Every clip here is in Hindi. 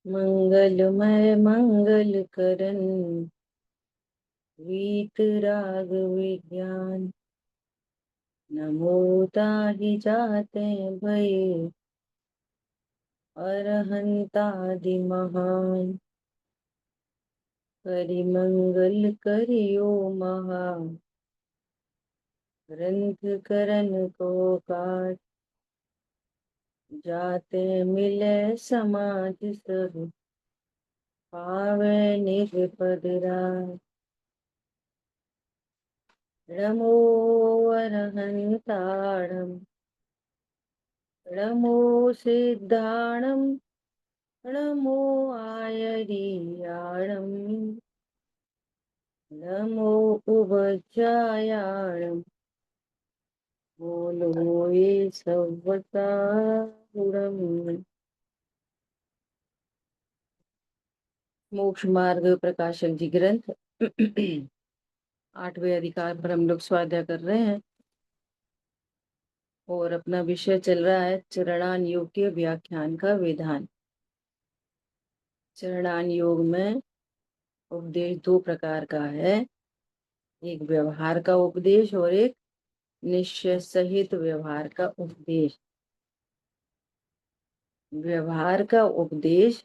मंगलमय मंगल करन वीतराग विज्ञान। नमो ताहि जाते भये अरहंतादि महान। करिमंगल करियो महा ग्रंथ करन को काट। जाते मिले समाज सब पावे निज राय। नमो अरहंताणं नमो सिद्धाणं नमो आयरियाणं नमो उभययाणं बोलो ये सवता गुणम्। मोक्ष मार्ग प्रकाशक जी ग्रंथ 8वें अधिकार पर हम लोग स्वाध्याय कर रहे हैं और अपना विषय चल रहा है चरणान योग के व्याख्यान का विधान। चरणान योग में उपदेश दो प्रकार का है, एक व्यवहार का उपदेश और एक निश्चय सहित व्यवहार का उपदेश। व्यवहार का उपदेश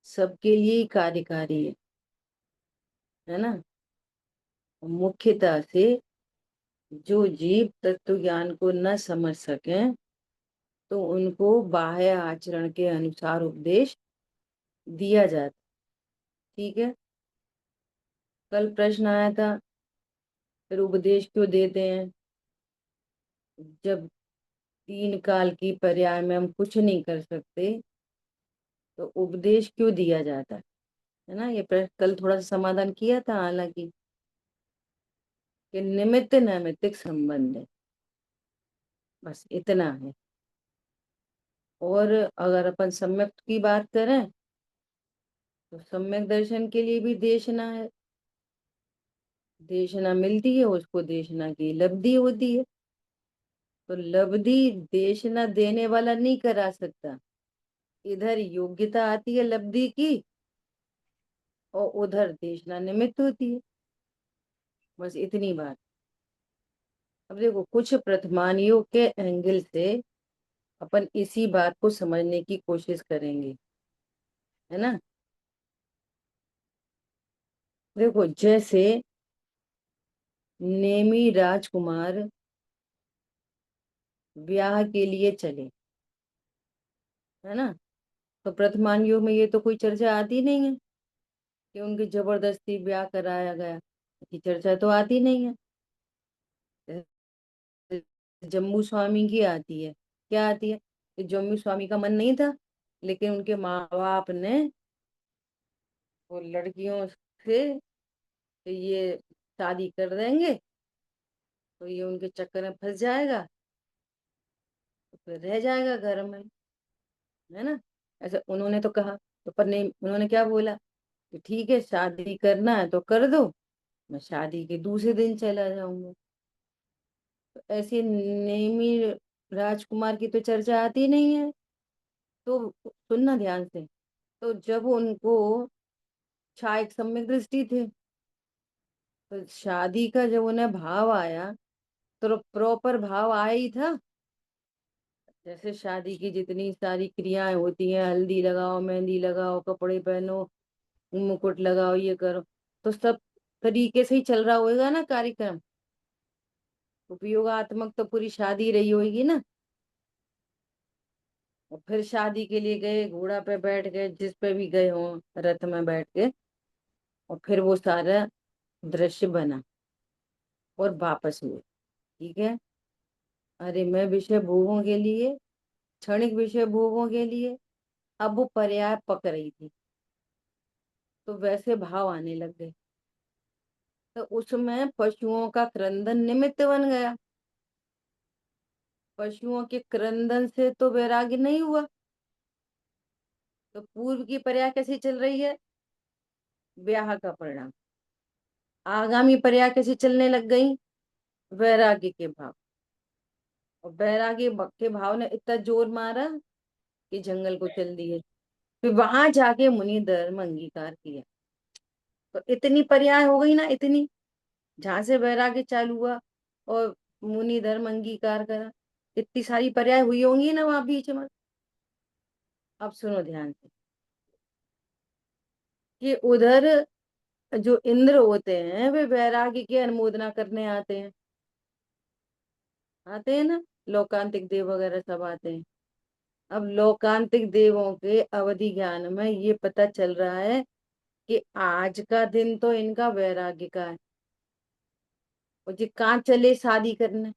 सबके लिए कार्यकारी है ना। मुख्यतः से जो जीव तत्व ज्ञान को न समझ सके तो उनको बाह्य आचरण के अनुसार उपदेश दिया जाता। ठीक है, कल प्रश्न आया था फिर उपदेश क्यों देते हैं जब तीन काल की पर्याय में हम कुछ नहीं कर सकते तो उपदेश क्यों दिया जाता है ना। ये प्रश्न कल थोड़ा सा समाधान किया था हालांकि कि निमित्त नैमित्तिक संबंध है, बस इतना है। और अगर अपन सम्यक की बात करें तो सम्यक दर्शन के लिए भी देशना है। देशना मिलती है उसको देशना की लब्धि होती है, तो लब्धि देशना देने वाला नहीं करा सकता। इधर योग्यता आती है लब्धि की और उधर देशना निमित्त होती है, बस इतनी बात। अब देखो कुछ प्रथमानियों के एंगल से अपन इसी बात को समझने की कोशिश करेंगे, है ना। देखो जैसे नेमी राजकुमार ब्याह के लिए चले, है ना, तो प्रथमान युग में ये तो कोई चर्चा आती नहीं है कि उनकी जबरदस्ती ब्याह कराया गया, की चर्चा तो आती नहीं है। जम्मू स्वामी की आती है, क्या आती है कि जम्मू स्वामी का मन नहीं था लेकिन उनके माँ बाप ने वो लड़कियों से कि ये शादी कर देंगे तो ये उनके चक्कर में फंस जाएगा तो फिर रह जाएगा घर में, है ना। ऐसे उन्होंने तो कहा, तो पर नहीं, उन्होंने क्या बोला कि ठीक है शादी करना है तो कर दो, मैं शादी के दूसरे दिन चला जाऊंगा। तो ऐसे नेमी राजकुमार की तो चर्चा आती नहीं है। तो सुनना ध्यान से, तो जब उनको एक सम्यक दृष्टि थे तो शादी का जब उन्हें भाव आया तो प्रॉपर भाव आया ही था। जैसे शादी की जितनी सारी क्रियाएं होती हैं, हल्दी लगाओ, मेहंदी लगाओ, कपड़े पहनो, मुकुट लगाओ, ये करो, तो सब तरीके से ही चल रहा होगा ना कार्यक्रम। उपयोगात्मक तो पूरी शादी रही होगी ना। और फिर शादी के लिए गए, घोड़ा पे बैठ गए, जिस पे भी गए हों रथ में बैठ के, और फिर वो सारा दृश्य बना और वापस हुए। ठीक है, अरे मैं विषय भोगों के लिए, क्षणिक विषय भोगों के लिए अब वो पर्याय पक रही थी तो वैसे भाव आने लग गए, तो उसमें पशुओं का क्रंदन निमित्त बन गया। पशुओं के क्रंदन से तो वैराग्य नहीं हुआ, तो पूर्व की पर्याय कैसी चल रही है, ब्याह का परिणाम। आगामी पर्याय कैसी चलने लग गई, वैराग्य के भाव। और वैराग्य के भाव ने इतना जोर मारा कि जंगल को चल दिए। फिर वहां जाके मुनि धर्म अंगीकार किया। तो इतनी पर्याय हो गई ना, इतनी, जहां से वैराग्य चालू हुआ और मुनि धर्म अंगीकार करा, इतनी सारी पर्याय हुई होंगी ना वहां बीच में। अब सुनो ध्यान से, कि उधर जो इंद्र होते हैं वे वैराग्य की अनुमोदना करने आते हैं, आते हैं ना, लोकांतिक देव वगैरह सब आते हैं। अब लोकांतिक देवों के अवधि ज्ञान में ये पता चल रहा है कि आज का दिन तो इनका वैराग्य का है, और ये कहाँ चले शादी करने,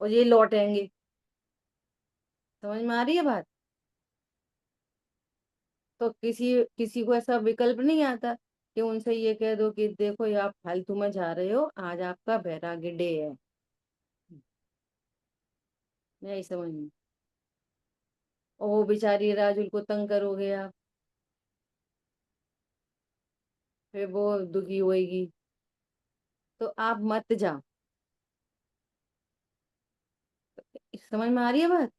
और ये लौटेंगे। समझ में आ रही है बात? तो किसी किसी को ऐसा विकल्प नहीं आता कि उनसे ये कह दो कि देखो ये आप फालतू में जा रहे हो, आज आपका वैराग्य डे है। नहीं समझ में। और वो बेचारी राजुल को तंग करोगे आप, फिर वो दुखी होएगी। तो आप मत जाओ। समझ में आ रही है बात?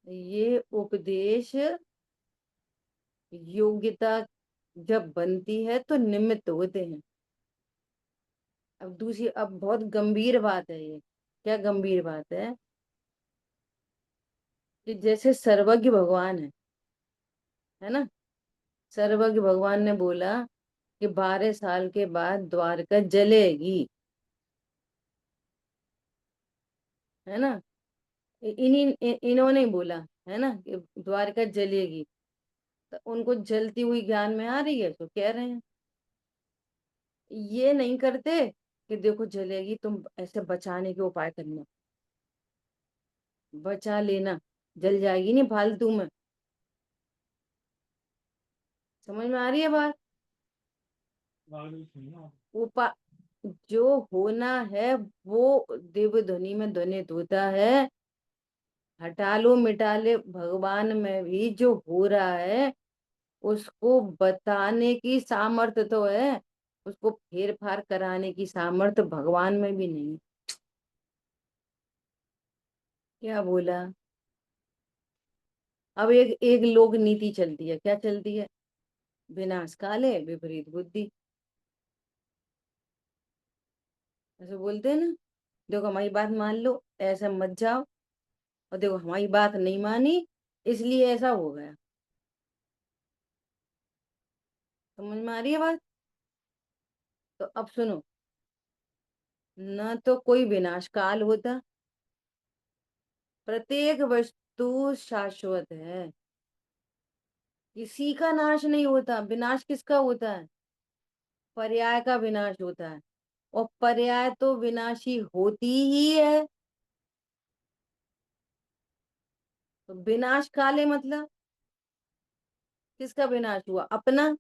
ये उपदेश योग्यता जब बनती है तो निमित्त होते हैं। अब दूसरी, अब बहुत गंभीर बात है ये। क्या गंभीर बात है? कि जैसे सर्वज्ञ भगवान है ना, सर्वज्ञ भगवान ने बोला कि 12 साल के बाद द्वारका जलेगी, है ना। इन्होंने ही बोला, है ना, कि द्वारका जलेगी। तो उनको जलती हुई ज्ञान में आ रही है तो कह रहे हैं। ये नहीं करते कि देखो जलेगी, तुम ऐसे बचाने के उपाय करना, बचा लेना, जल जाएगी नहीं फालतू में। समझ में आ रही है बात? उपा जो होना है वो दिव्य ध्वनि में ध्वनित होता है। हटा लो मिटा ले भगवान में भी जो हो रहा है उसको बताने की सामर्थ्य तो है, उसको फेर फार कराने की सामर्थ्य भगवान में भी नहीं। क्या बोला? अब एक एक लोक नीति चलती है, क्या चलती है? विनाश काले विपरीत बुद्धि। ऐसे बोलते हैं ना, देखो हमारी बात मान लो, ऐसे मत जाओ, और देखो हमारी बात नहीं मानी इसलिए ऐसा हो गया। समझ में आ रही है बात? तो अब सुनो, न तो कोई विनाश काल होता, प्रत्येक वस्तु शाश्वत है, किसी का नाश नहीं होता। विनाश किसका होता है? पर्याय का विनाश होता है, और पर्याय तो विनाशी होती ही है। तो विनाश काले मतलब किसका विनाश हुआ? अपना,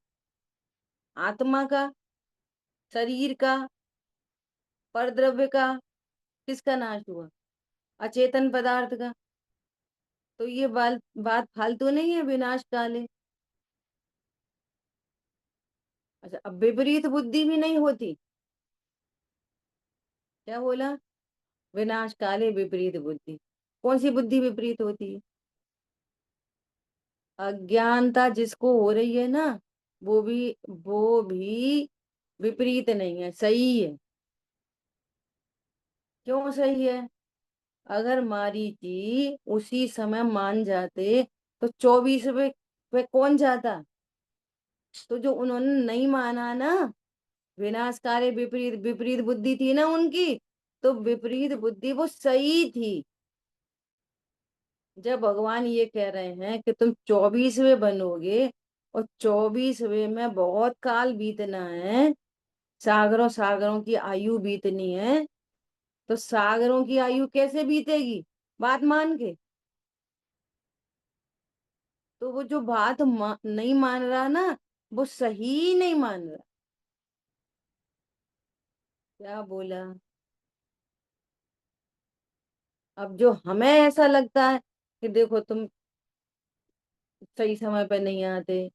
आत्मा का, शरीर का, परद्रव्य का। किसका नाश हुआ? अचेतन पदार्थ का। तो ये बात फालतू नहीं है, विनाश काले। अच्छा, अब विपरीत बुद्धि भी नहीं होती। क्या बोला? विनाश काले विपरीत बुद्धि। कौन सी बुद्धि विपरीत होती है? अज्ञानता जिसको हो रही है ना, वो भी विपरीत नहीं है, सही है। क्यों सही है? अगर मारीची उसी समय मान जाते तो 24वें पे कौन जाता? तो जो उन्होंने नहीं माना ना, विनाशकारी विपरीत विपरीत बुद्धि थी ना उनकी, तो विपरीत बुद्धि वो सही थी। जब भगवान ये कह रहे हैं कि तुम 24वें बनोगे, और 24वें में बहुत काल बीतना है, सागरों सागरों की आयु बीतनी है, तो सागरों की आयु कैसे बीतेगी? बात मान के। तो वो जो नहीं मान रहा ना, वो सही नहीं मान रहा। क्या बोला? अब जो हमें ऐसा लगता है कि देखो तुम सही समय पर नहीं आते,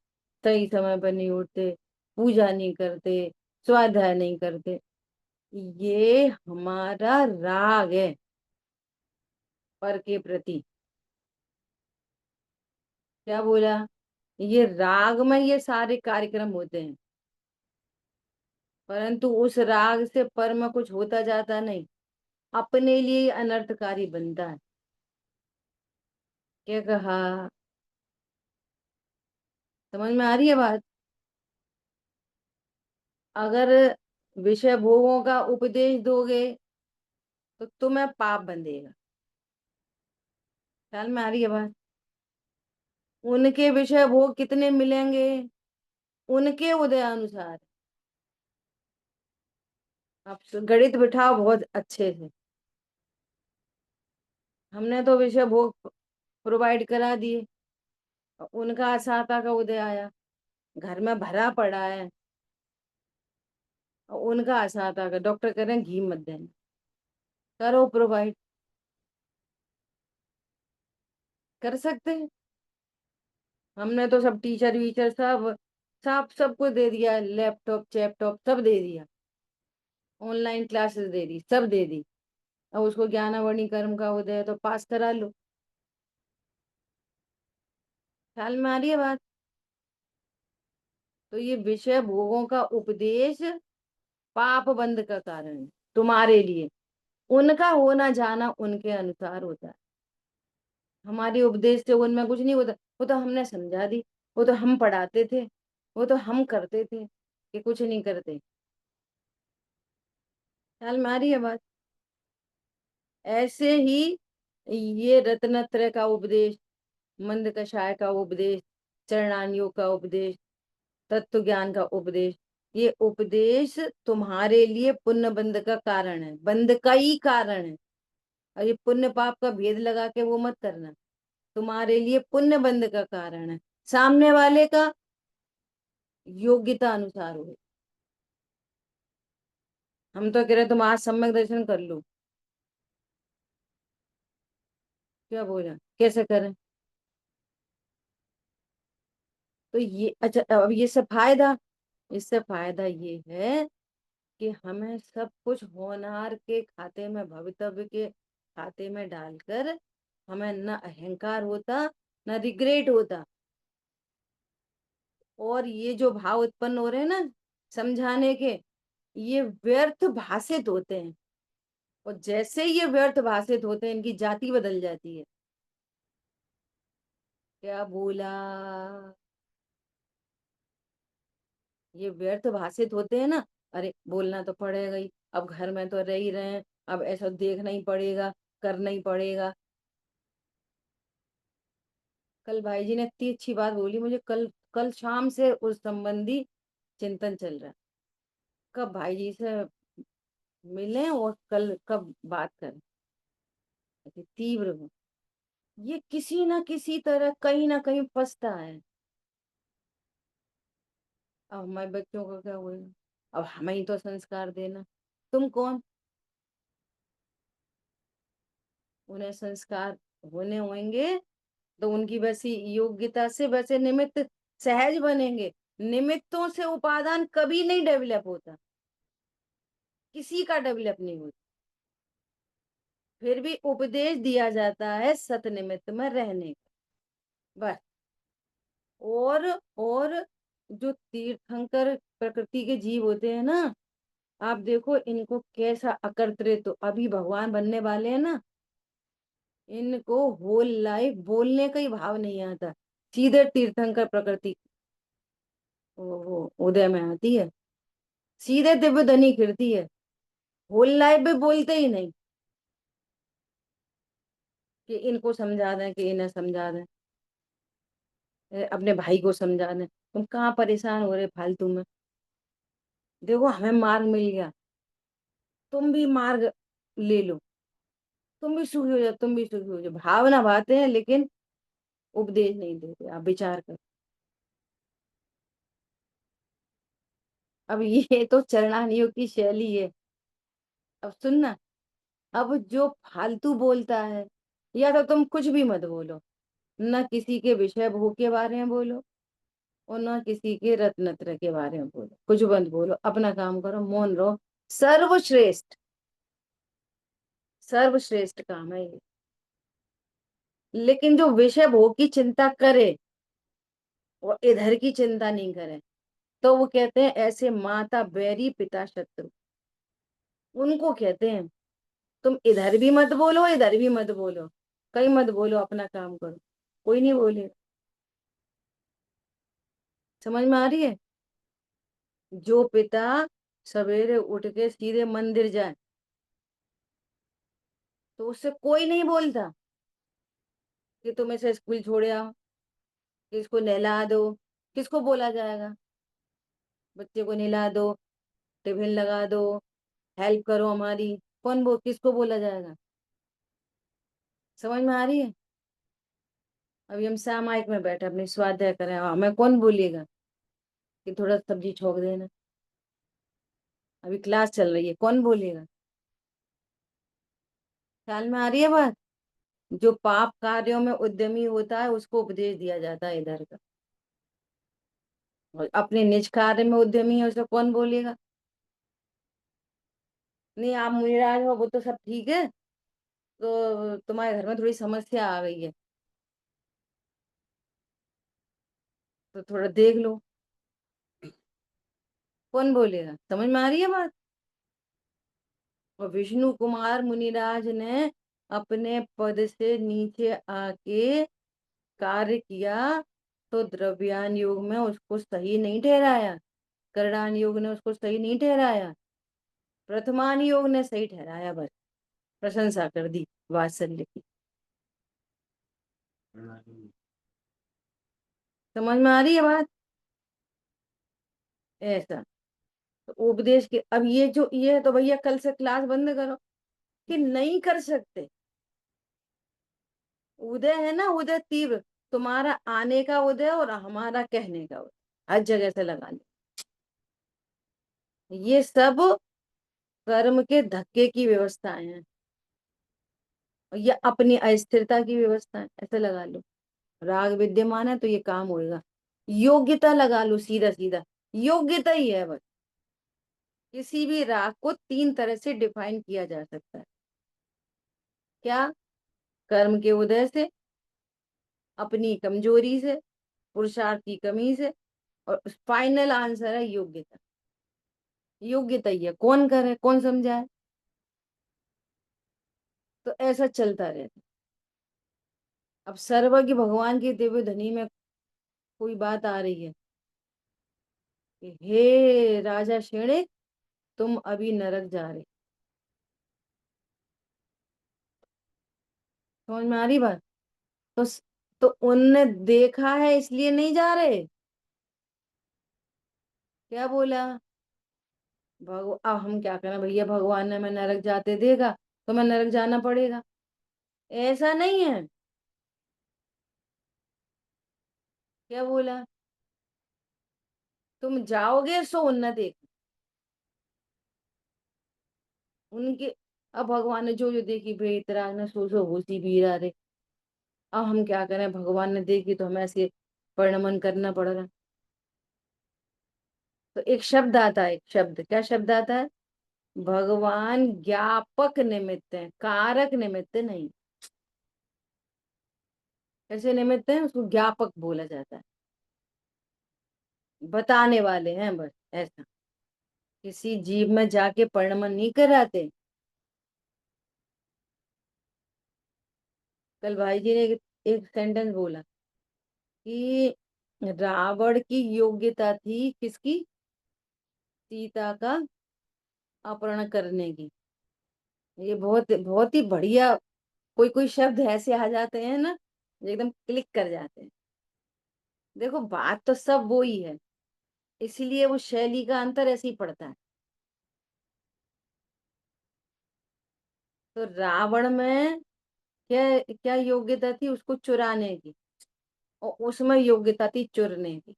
सही समय पर नहीं उठते, पूजा नहीं करते, स्वाध्याय नहीं करते, ये हमारा राग है पर के प्रति। क्या बोला? ये राग में ये सारे कार्यक्रम होते हैं, परंतु उस राग से पर में कुछ होता जाता नहीं, अपने लिए ही अनर्थकारी बनता है। क्या कहा? समझ में आ रही है बात? अगर विषय भोगों का उपदेश दोगे तो तुम्हें पाप बंधेगा। ख्याल में आ रही है बात? उनके विषय भोग कितने मिलेंगे? उनके उदय अनुसार। आप गणित बिठाओ बहुत अच्छे से। हमने तो विषय भोग प्रोवाइड करा दिए, उनका असाता का उदय आया, घर में भरा पड़ा है, और उनका असाता का डॉक्टर कह रहे हैं घी मत देना। करो प्रोवाइड। कर सकते हैं। हमने तो सब टीचर वीचर सब सब कुछ दे दिया, लैपटॉप चैपटॉप सब दे दिया, ऑनलाइन क्लासेस दे दी, सब दे दी। अब उसको ज्ञानावरणी कर्म का उदय है तो पास करा लो। ख्याल में आ रही है बात? तो ये विषय भोगों का उपदेश पाप बंध का कारण है तुम्हारे लिए। उनका होना जाना उनके अनुसार होता है, हमारी उपदेश से उनमें कुछ नहीं होता। वो तो हमने समझा दी, वो तो हम पढ़ाते थे, वो तो हम करते थे, कि कुछ नहीं करते। ख्याल में आ रही है बात? ऐसे ही ये रत्नत्रय का उपदेश, मंद कषाय का उपदेश, चरणानियों का उपदेश, तत्व ज्ञान का उपदेश, ये उपदेश तुम्हारे लिए पुण्य बंध का कारण है, बंध का ही कारण है। और ये पुण्य पाप का भेद लगा के वो मत करना, तुम्हारे लिए पुण्य बंध का कारण है, सामने वाले का योग्यता अनुसार हो। हम तो कह रहे तुम आज सम्यक दर्शन कर लो। क्या बोला? कैसे करें? तो ये अच्छा, अब ये सब फायदा, इससे फायदा ये है कि हमें सब कुछ होनहार के खाते में, भवितव्य के खाते में डालकर हमें न अहंकार होता, न रिग्रेट होता। और ये जो भाव उत्पन्न हो रहे हैं ना समझाने के, ये व्यर्थ भाषित होते हैं। और जैसे ये व्यर्थ भाषित होते हैं, इनकी जाति बदल जाती है। क्या बोला? ये व्यर्थ भाषित होते हैं ना, अरे बोलना तो पड़ेगा ही, अब घर में तो रह ही रहे हैं, अब ऐसा देखना ही पड़ेगा, करना ही पड़ेगा। कल भाई जी ने इतनी अच्छी बात बोली मुझे, कल कल शाम से उस संबंधी चिंतन चल रहा है, कब भाई जी से मिलें और कल कब बात करें। ऐसे तीव्र हो, ये किसी ना किसी तरह कहीं ना कहीं फंसता है। अब हमारे बच्चों का क्या होगा? अब हमें ही तो संस्कार देना। तुम कौन? उन्हें संस्कार होने होंगे तो उनकी वैसी योग्यता से वैसे निमित्त सहज बनेंगे। निमित्तों से उपादान कभी नहीं डेवलप होता, किसी का डेवलप नहीं होता। फिर भी उपदेश दिया जाता है सत निमित्त में रहने का, बस। और जो तीर्थंकर प्रकृति के जीव होते हैं ना, आप देखो इनको कैसा अकर्तृत्व, तो अभी भगवान बनने वाले हैं ना, इनको होल लाइफ बोलने का ही भाव नहीं आता, सीधे तीर्थंकर प्रकृति वो उदय में आती है, सीधे दिव्य धनी खिड़ती है। होल लाइफ भी बोलते ही नहीं कि इनको समझा दें, कि इन्हें समझा दें, अपने भाई को समझा दें। तुम कहाँ परेशान हो रहे फालतू में? देखो हमें मार्ग मिल गया, तुम भी मार्ग ले लो, तुम भी सुखी हो जाओ, तुम भी सुखी हो जाओ। भावना बातें हैं लेकिन उपदेश नहीं देते, आप विचार कर। अब ये तो चरणानियों की शैली है। अब सुनना, अब जो फालतू बोलता है, या तो तुम कुछ भी मत बोलो, न किसी के विषय भोग के बारे में बोलो, और न किसी के रत्नत्र के बारे में बोलो, कुछ मत बोलो, अपना काम करो, मौन रहो। सर्वश्रेष्ठ, सर्वश्रेष्ठ काम है ये। लेकिन जो विषय भोग की चिंता करे, और इधर की चिंता नहीं करे। तो वो कहते हैं ऐसे माता बैरी पिता शत्रु, उनको कहते हैं। तुम इधर भी मत बोलो, इधर भी मत बोलो, कहीं मत बोलो, अपना काम करो, कोई नहीं बोले। समझ में आ रही है? जो पिता सवेरे उठ के सीधे मंदिर जाए तो उससे कोई नहीं बोलता कि तुम इसे स्कूल छोड़ आओ, कि इसको नहला दो। किसको बोला जाएगा? बच्चे को नहला दो, टिफिन लगा दो, हेल्प करो हमारी। किसको बोला जाएगा? समझ में आ रही है? अभी हम सामायिक में बैठे अपनी स्वाध्याय करें, हमें कौन बोलेगा कि थोड़ा सब्जी छोक देना? अभी क्लास चल रही है, कौन बोलेगा? ख्याल में आ रही है बात? जो पाप कार्यों में उद्यमी होता है उसको उपदेश दिया जाता है इधर का, और अपने निज कार्य में उद्यमी है उसे कौन बोलेगा? नहीं, आप मुनिराज हो वो तो सब ठीक है, तो तुम्हारे घर में थोड़ी समस्या आ गई है, तो थोड़ा देख लो, कौन बोलेगा? समझ में आ रही है बात? और विष्णु कुमार मुनिराज ने अपने पद से नीचे आके कार्य किया, तो द्रव्यान योग में उसको सही नहीं ठहराया, करणान योग ने उसको सही नहीं ठहराया, प्रथमान योग ने सही ठहराया, बस प्रशंसा कर दी वात्सल्य की। समझ में आ रही है बात? ऐसा। तो उपदेश के अब ये तो भैया कल से क्लास बंद करो कि नहीं कर सकते। उदय है ना, उदय तीव्र, तुम्हारा आने का उदय और हमारा कहने का उदय, हर जगह से लगा ले। ये सब कर्म के धक्के की व्यवस्थाएं हैं, और ये अपनी अस्थिरता की व्यवस्था है, ऐसे लगा लो। राग विद्यमान है तो ये काम होएगा। योग्यता लगा लो, सीधा सीधा योग्यता ही है बस। किसी भी राग को तीन तरह से डिफाइन किया जा सकता है। क्या? कर्म के उदय से, अपनी कमजोरी से, पुरुषार्थ की कमी से, और फाइनल आंसर है योग्यता। योग्यता ही है, कौन करे कौन समझाए? तो ऐसा चलता रहता। अब सर्वज्ञ भगवान की दिव्य ध्वनि में कोई बात आ रही है कि हे राजा शेणे, तुम अभी नरक जा रहे। समझ में आ रही बात? तो तो उनने देखा है इसलिए नहीं जा रहे। क्या बोला? अब हम क्या करें भैया, भगवान ने हमें नरक जाते देगा तो मैं नरक जाना पड़ेगा, ऐसा नहीं है। क्या बोला? तुम जाओगे सो उन देख उनके। अब भगवान ने जो जो देखी बेतराग ने सो सो होशी भी रे। अब हम क्या करें, भगवान ने देखी तो हमें ऐसे परिणमन करना पड़ रहा। तो एक शब्द आता है, एक शब्द, क्या शब्द आता है? भगवान ज्ञापक निमित्त है, कारक निमित्त नहीं। कैसे निमित्त है? उसको ज्ञापक बोला जाता है, बताने वाले हैं बस, ऐसा। किसी जीव में जाके परिणमन नहीं कराते। कल भाई जी ने एक सेंटेंस बोला कि रावण की योग्यता थी किसकी? सीता का अपहरण करने की। ये बहुत बहुत ही बढ़िया। कोई कोई शब्द ऐसे आ जाते हैं ना, जो एकदम क्लिक कर जाते हैं। देखो बात तो सब वो ही है, इसीलिए वो शैली का अंतर ऐसे ही पड़ता है। तो रावण में क्या क्या योग्यता थी? उसको चुराने की, और उसमें योग्यता थी चुरने की।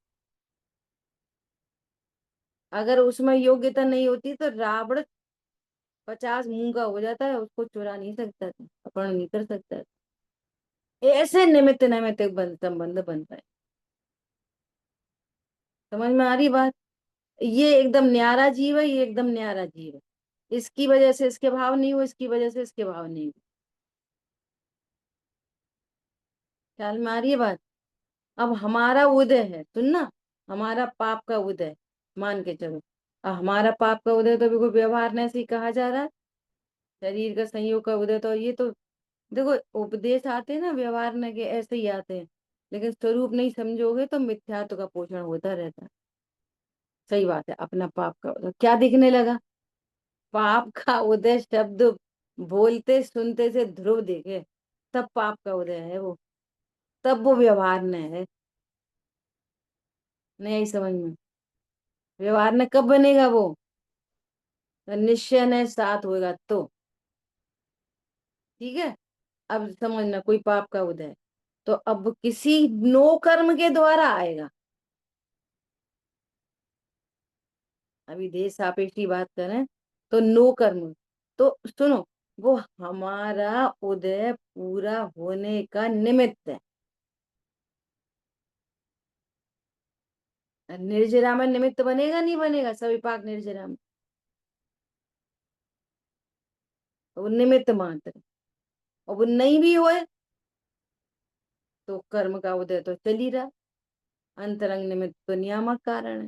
अगर उसमें योग्यता नहीं होती तो रावण 50 मुंह का हो जाता है, उसको चुरा नहीं सकता था, अपहरण नहीं कर सकता था। ऐसे निमित्त निमित्त संबंध बनता है। समझ में आ रही बात? ये एकदम न्यारा जीव है, ये एकदम न्यारा जीव है। इसकी वजह से इसके भाव नहीं हुए, इसकी वजह से इसके भाव नहीं हुए। ख्याल में आ रही है बात? अब हमारा उदय है, सुनना, हमारा पाप का उदय, मान के चलो। अब हमारा पाप का उदय तो बिल्कुल व्यवहार ने से ही कहा जा रहा है। शरीर का संयोग का उदय तो ये तो, देखो उपदेश आते हैं ना व्यवहार में के ऐसे ही आते हैं, लेकिन स्वरूप नहीं समझोगे तो मिथ्यात्व का पोषण होता रहता है। सही बात है, अपना पाप का उदय क्या दिखने लगा? पाप का उदय शब्द बोलते सुनते से ध्रुव देखे, तब पाप का उदय है वो, तब वो व्यवहार में है। नहीं आई समझ में? व्यवहार में कब बनेगा वो? तो निश्चय ने साथ होगा तो। ठीक है, अब समझना, कोई पाप का उदय तो अब किसी नो कर्म के द्वारा आएगा। अभी देश सापेक्ष की बात करें तो नो कर्म, तो सुनो, वो हमारा उदय पूरा होने का निमित्त है। निर्जरा में निमित्त बनेगा नहीं बनेगा, सविपाक निर्जरा में? तो वो निमित्त मात्र है। और वो नहीं भी होए तो कर्म का उदय तो चल ही रहा। अंतरंग निमित्त तो नियामक कारण है।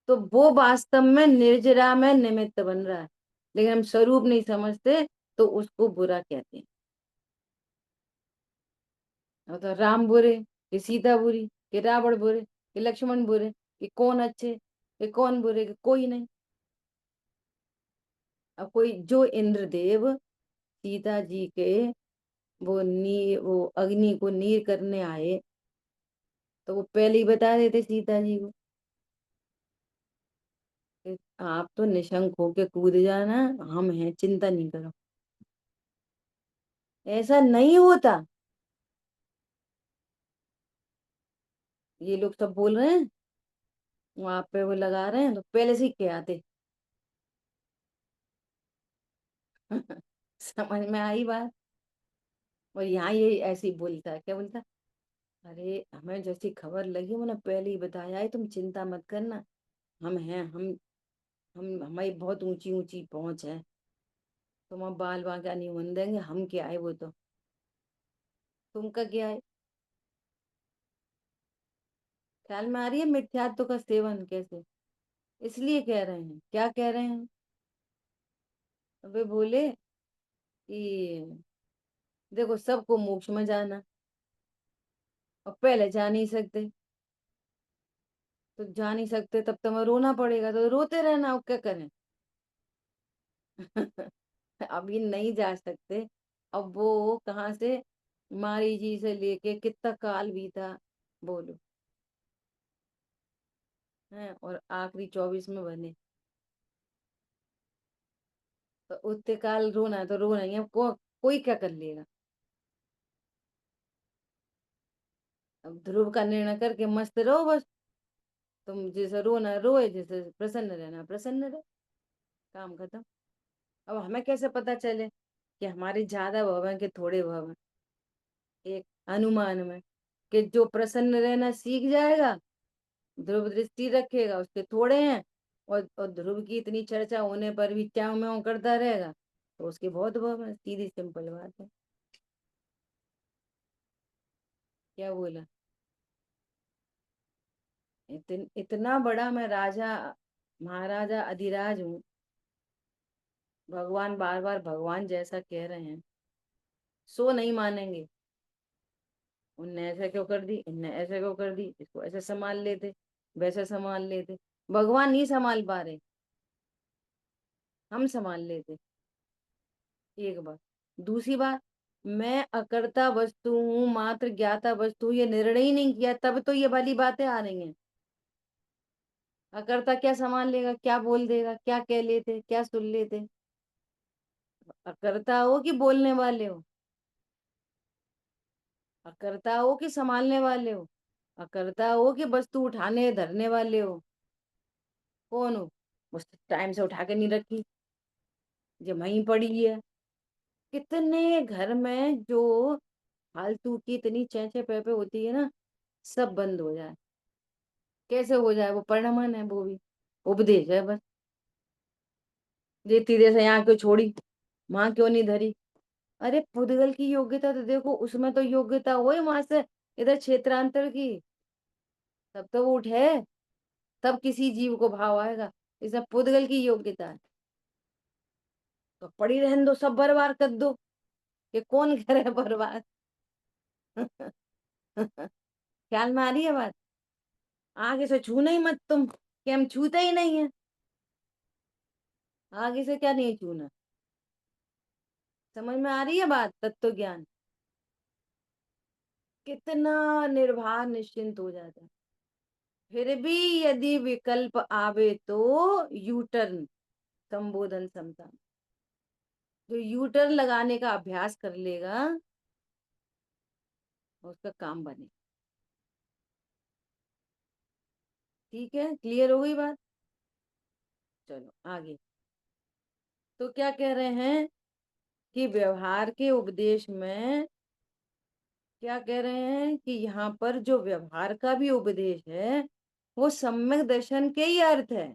तो वो वास्तव में निर्जरा में निमित्त बन रहा है, लेकिन हम स्वरूप नहीं समझते तो उसको बुरा कहते हैं। और तो राम बुरे, कि सीता बुरी, कि रावण बुरे, कि लक्ष्मण बुरे, कि कौन अच्छे, कि कौन बुरे, कि कोई नहीं। अब कोई जो इंद्रदेव सीता जी के वो अग्नि को नीर करने आए, तो वो पहले ही बता देते सीता जी को कि आप तो निशंक होके कूद जाना, हम हैं, चिंता नहीं करो। ऐसा नहीं होता। ये लोग सब बोल रहे हैं, वहां पे वो लगा रहे हैं, तो पहले से ही क्या आते। समझ में आई बात? और यहाँ ये ऐसे ही बोलता है, क्या बोलता है? अरे हमें जैसी खबर लगी मैंने पहले ही बताया है, तुम चिंता मत करना, हम हैं, हम हमारी बहुत ऊंची ऊंची पहुंच है, तुम अब बाल बांका नहीं होने देंगे, हम क्या है वो तो, तुमका क्या है? ख्याल में आ रही है मिथ्यात्व का सेवन कैसे? इसलिए कह रहे हैं, क्या कह रहे हैं? वे बोले कि देखो सबको मोक्ष में जाना, और पहले जा नहीं सकते, तो जा नहीं सकते तब तुम्हें रोना पड़ेगा, तो रोते रहना, और क्या करें? अभी नहीं जा सकते। अब वो कहाँ से, मारी जी से लेके कितना काल बीता, बोलो, है, और आखिरी 24 में बने, तो उतने काल रोना है तो रोना ही है, कोई क्या कर लेगा? अब ध्रुव का निर्णय करके मस्त रहो बस, तुम जैसे रोना रोए, जैसे प्रसन्न रहना प्रसन्न रहे, काम खत्म। अब हमें कैसे पता चले कि हमारे ज्यादा भव है कि थोड़े भव है? एक अनुमान में, कि जो प्रसन्न रहना सीख जाएगा, ध्रुव दृष्टि रखेगा, उसके थोड़े हैं, और ध्रुव की इतनी चर्चा होने पर भी क्या मैं करता रहेगा, तो उसके बहुत भव है, सीधी सिंपल बात है। क्या बोला? इतना बड़ा मैं राजा महाराजा अधिराज हूँ, भगवान बार बार भगवान जैसा कह रहे हैं, सो नहीं मानेंगे। उनने ऐसा क्यों कर दी, इनने ऐसा क्यों कर दी, इसको ऐसे संभाल लेते, वैसे संभाल लेते। भगवान नहीं संभाल पा रहे, हम संभाल लेते। एक बात। दूसरी बात, मैं अकर्ता वस्तु हूँ, मात्र ज्ञाता वस्तु हूँ, ये निर्णय ही नहीं किया, तब तो ये वाली बातें आ रही हैं। अकर्ता क्या संभाल लेगा, क्या बोल देगा, क्या कह लेते, क्या सुन लेते? अकर्ता हो कि बोलने वाले हो? अकर्ता हो कि संभालने वाले हो? अकर्ता हो कि वस्तु उठाने धरने वाले हो? कौन हो? उस टाइम से उठा के नहीं रखी, जो वहीं पड़ी है। कितने घर में जो फालतू की इतनी चेंचे पेपे होती है ना, सब बंद हो जाए। कैसे हो जाए? वो परिणमन है, वो भी उपदेश है बस। देती जैसे यहाँ क्यों छोड़ी, वहां क्यों नहीं धरी? अरे पुद्गल की योग्यता तो देखो, उसमें तो योग्यता हो वहां से इधर क्षेत्रांतर की, तब तो वो उठे, तब किसी जीव को भाव आएगा। इसमें पुद्गल की योग्यता है। तो पड़ी रहने दो, सब बर्बाद कर दो, कि कौन करे बर्बाद। ख्याल में आ रही है बात? आगे से छूना ही मत तुम, कि हम छूते ही नहीं है। आगे से क्या नहीं छूना, समझ में आ रही है बात? तत्व ज्ञान कितना निर्भय निश्चिंत हो जाता है। फिर भी यदि विकल्प आवे तो यू टर्न, संबोधन समता, जो यू टर्न लगाने का अभ्यास कर लेगा उसका काम बने। ठीक है, क्लियर हो गई बात? चलो आगे। तो क्या कह रहे हैं कि व्यवहार के उपदेश में, क्या कह रहे हैं कि यहाँ पर जो व्यवहार का भी उपदेश है वो सम्यक दर्शन के ही अर्थ है।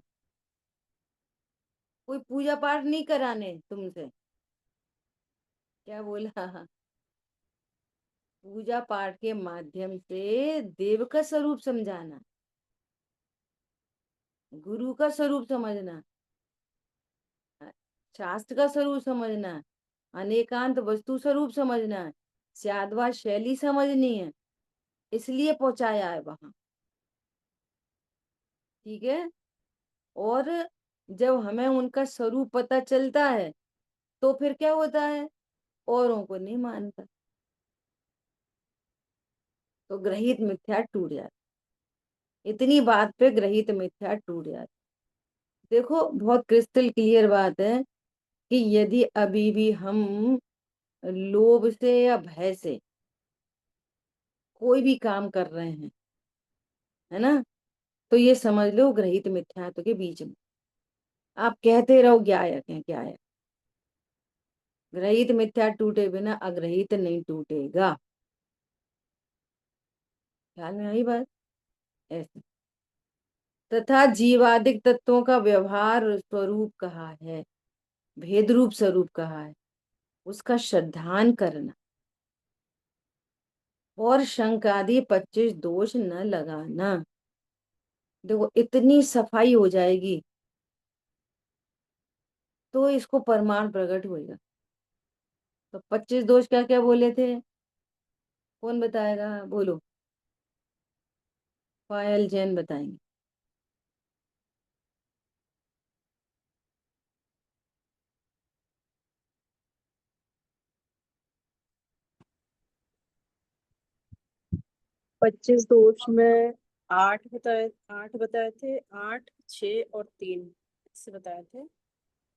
कोई पूजा पाठ नहीं कराने तुमसे। क्या बोला? पूजा पाठ के माध्यम से देव का स्वरूप समझाना, गुरु का स्वरूप समझना, शास्त्र का स्वरूप समझना, अनेकांत वस्तु स्वरूप समझना है, स्याद्वा शैली समझनी है, इसलिए पहुंचाया है वहां। ठीक है। और जब हमें उनका स्वरूप पता चलता है तो फिर क्या होता है, औरों को नहीं मानता, तो ग्रहित मिथ्या टूट जाता। इतनी बात पे ग्रहित मिथ्या टूट जाता। देखो बहुत क्रिस्टल क्लियर बात है कि यदि अभी भी हम लोभ से या भय से कोई भी काम कर रहे हैं, है ना, तो ये समझ लो ग्रहित मिथ्यात्व के बीच में। आप कहते रहो ज्ञायक है ज्ञायक, ग्रहित मिथ्या टूटे बिना अग्रहित नहीं टूटेगा। ख्याल में आई बात? ऐसे तथा जीवादिक तत्वों का व्यवहार स्वरूप कहा है, भेद रूप स्वरूप कहा है, उसका श्रद्धान करना और शंकादि 25 दोष न लगाना। देखो इतनी सफाई हो जाएगी तो इसको परमाण प्रकट होएगा। तो 25 दोष क्या क्या बोले थे, कौन बताएगा? बोलो, पायल जैन बताएंगे। 25 दोष में 8 बताए थे, 8, 6 और 3 ऐसे बताए थे।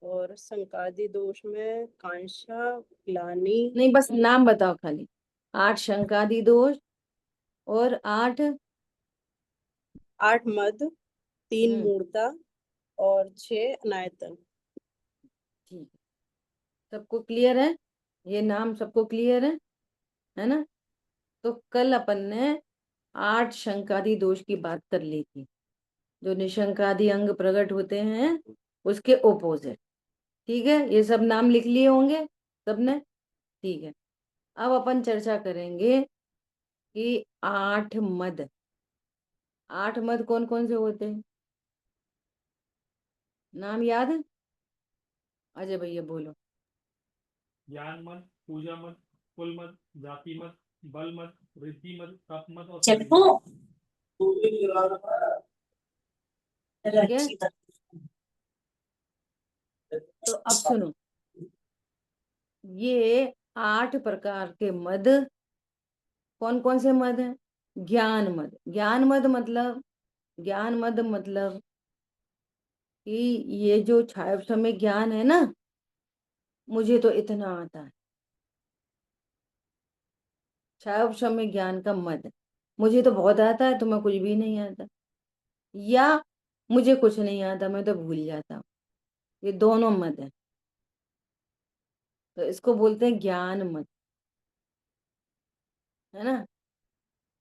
और संकादी दोष में कांक्षा, ग्लानि। नहीं बस नाम बताओ खाली। 8 शंकादि दोष और 8। 8 मद, 3 हम्म, मूर्ता और 6 अनायतन। ठीक है, सबको क्लियर है? ये नाम सबको क्लियर है ना? तो कल अपन ने 8 शंकादि दोष की बात कर ली थी, जो निशंकादि अंग प्रकट होते हैं उसके ओपोजिट। ठीक है, ये सब नाम लिख लिए होंगे सबने? ठीक है। अब अपन चर्चा करेंगे कि 8 मद, 8 मद कौन कौन से होते हैं, नाम याद है? अजय भैया बोलो। ज्ञान मत, पूजा मत, कुल मत, जाति मत, बल मत, वृद्धि मत, तप मत और चलो। ठीक है, तो अब सुनो, ये 8 प्रकार के मद कौन कौन से मद हैं? ज्ञान मद, ज्ञान मद मतलब, ज्ञान मद मतलब कि ये जो छाया समय ज्ञान है ना, मुझे तो इतना आता है, छाया समय ज्ञान का मद, मुझे तो बहुत आता है, तुम्हें कुछ भी नहीं आता, या मुझे कुछ नहीं आता, मैं तो भूल जाता हूँ। ये दोनों मद है, तो इसको बोलते हैं ज्ञान मद, है ना?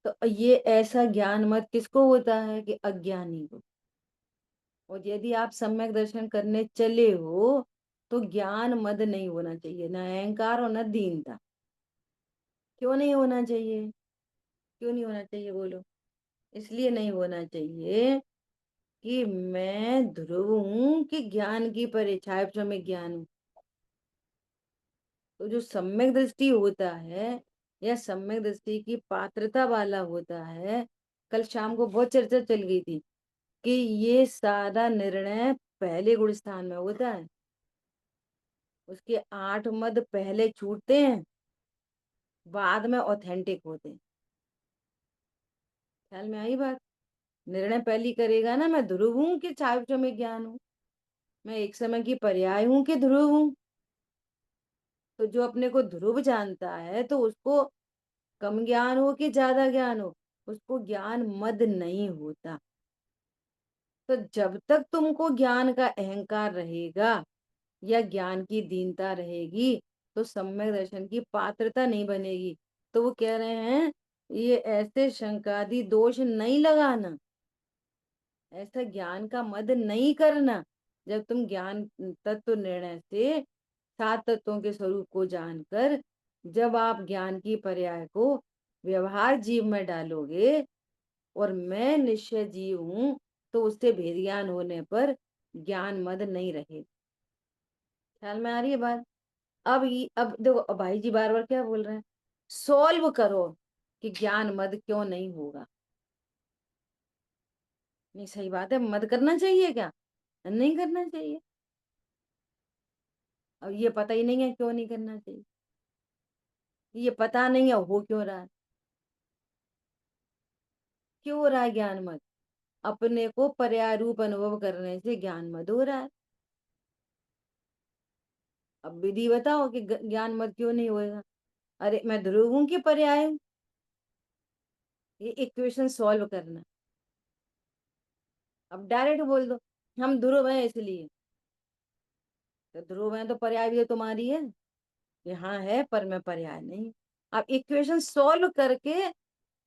तो ये ऐसा ज्ञान मत किसको होता है कि अज्ञानी को। और यदि आप सम्यक दर्शन करने चले हो तो ज्ञान मद नहीं होना चाहिए, न अहंकार और न दीनता। क्यों नहीं होना चाहिए? क्यों नहीं होना चाहिए बोलो? इसलिए नहीं होना चाहिए कि मैं ध्रुव हूं कि ज्ञान की परिछाया में ज्ञान हूं। तो जो सम्यक दृष्टि होता है या सम्यक दृष्टि की पात्रता वाला होता है, कल शाम को बहुत चर्चा चल गई थी कि ये सारा निर्णय पहले गुण स्थान में होता है। उसके 8 मद पहले छूटते हैं, बाद में ऑथेंटिक होते हैं। ख्याल में आई बात? निर्णय पहली करेगा ना, मैं ध्रुव हूं कि छाया में ज्ञान हूं, मैं एक समय की पर्याय हूं कि ध्रुव हूं। तो जो अपने को ध्रुव जानता है तो उसको कम ज्ञान हो कि ज्यादा ज्ञान हो, उसको ज्ञान मद नहीं होता। तो जब तक तुमको ज्ञान का अहंकार रहेगा या ज्ञान की दीनता रहेगी तो सम्यक दर्शन की पात्रता नहीं बनेगी। तो वो कह रहे हैं ये ऐसे शंकादि दोष नहीं लगाना, ऐसा ज्ञान का मद नहीं करना। जब तुम ज्ञान तत्व निर्णय से 7 तत्वों के स्वरूप को जानकर जब आप ज्ञान की पर्याय को व्यवहार जीव में डालोगे और मैं निश्चय जीव हूं, तो उससे भेद ज्ञान होने पर ज्ञान मद नहीं रहे। ख्याल में आ रही है बात? अब देखो, अब भाई जी बार बार क्या बोल रहे हैं, सॉल्व करो कि ज्ञान मद क्यों नहीं होगा। नहीं, सही बात है, मद करना चाहिए क्या? नहीं करना चाहिए। अब ये पता ही नहीं है क्यों नहीं करना चाहिए, ये पता नहीं है हो क्यों रहा है। क्यों हो रहा है ज्ञान मद? अपने को पर्याय रूप अनुभव करने से ज्ञान मद हो रहा है। अब विधि बताओ कि ज्ञान मद क्यों नहीं होएगा? अरे मैं ध्रुव हूं कि पर्याय हूं, ये इक्वेशन सॉल्व करना। अब डायरेक्ट बोल दो हम ध्रुव हैं इसलिए, तो ध्रुव है तो पर्याय भी तो तुम्हारी है। यहाँ है पर मैं पर्याय नहीं। अब इक्वेशन सॉल्व करके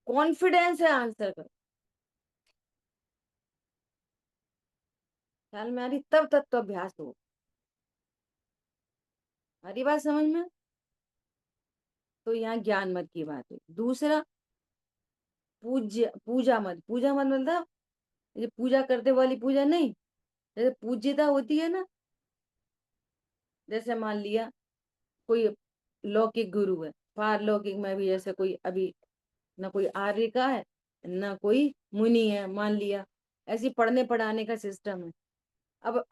कॉन्फिडेंस है आंसर करो। ख्याल में आ रही? तब तक तो अभ्यास हो। हरी बात समझ में? तो यहाँ ज्ञान मत की बात है। दूसरा, पूजा मत मतलब ये पूजा करते वाली पूजा नहीं। जैसे पूज्यता होती है ना, जैसे मान लिया कोई लौकिक गुरु है, पारलौकिक में भी जैसे कोई अभी ना कोई आर्य का है ना कोई मुनि है, मान लिया ऐसी पढ़ने पढ़ाने का सिस्टम है। अब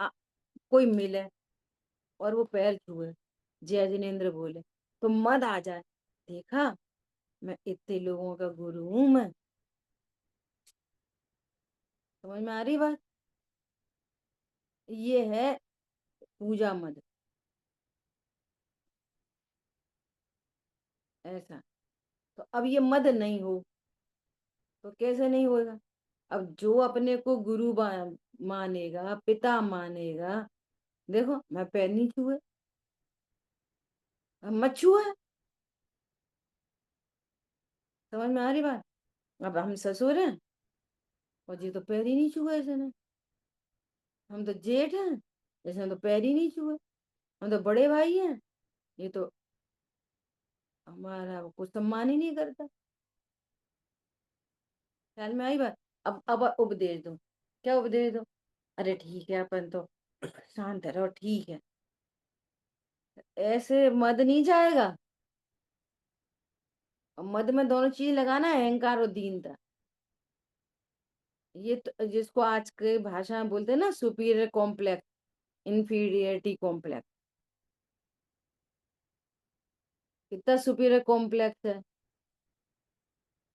कोई मिले और वो पैर छुए, जय जिनेन्द्र बोले, तो मद आ जाए, देखा मैं इतने लोगों का गुरु हूं मैं। समझ में आ रही बात? ये है पूजा मद। ऐसा, तो अब ये मद नहीं हो तो कैसे नहीं होगा? अब जो अपने को गुरु मानेगा, पिता मानेगा, देखो मैं पैर नहीं छुए, अब मत छुए। समझ में आ रही बात? अब हम ससुर हैं और जी तो पैर ही नहीं छुए ऐसे ने, हम तो जेठ हैं जैसे हम तो पैर ही नहीं छुए, हम तो बड़े भाई हैं, ये तो हमारा कुछ सम्मान ही नहीं करता। ख्याल में आई बात? अब उपदेश दो, क्या उपदेश दो? अरे ठीक है अपन तो शांत रहो, ठीक है, ऐसे मद नहीं जाएगा। और मद में दोनों चीज लगाना है, अहंकार और दीनता। ये तो जिसको आज के भाषा में बोलते हैं ना, सुपीरियर कॉम्प्लेक्स, इंफीरियरिटी कॉम्प्लेक्स। कितना सुपीरियर कॉम्प्लेक्स है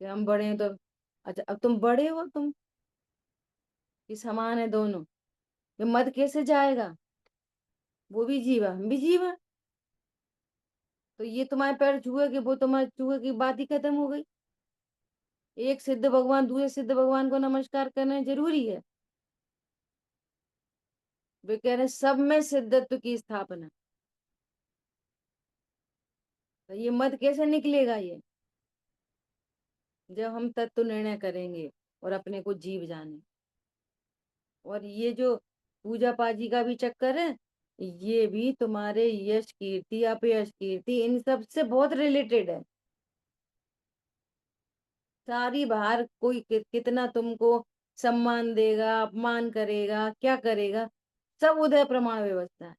कि हम बड़े हैं तो। अच्छा, अब तुम बड़े हो, तुम कि समान है दोनों, ये मद कैसे जाएगा? वो भी जीवा हम भी जीवा, तो ये तुम्हारे पैर छुए कि वो तुम्हारे छुए की बात ही खत्म हो गई। एक सिद्ध भगवान दूसरे सिद्ध भगवान को नमस्कार करना जरूरी है? वे कह रहे हैं सब में सिद्धत्व की स्थापना। तो ये मत कैसे निकलेगा ये? जब हम तत्व निर्णय करेंगे और अपने को जीव जाने। और ये जो पूजा पाजी का भी चक्कर है, ये भी तुम्हारे यश कीर्ति अपयश कीर्ति इन सब से बहुत रिलेटेड है। सारी बाहर कोई कितना तुमको सम्मान देगा, अपमान करेगा, क्या करेगा, सब उदय प्रमाण व्यवस्था है।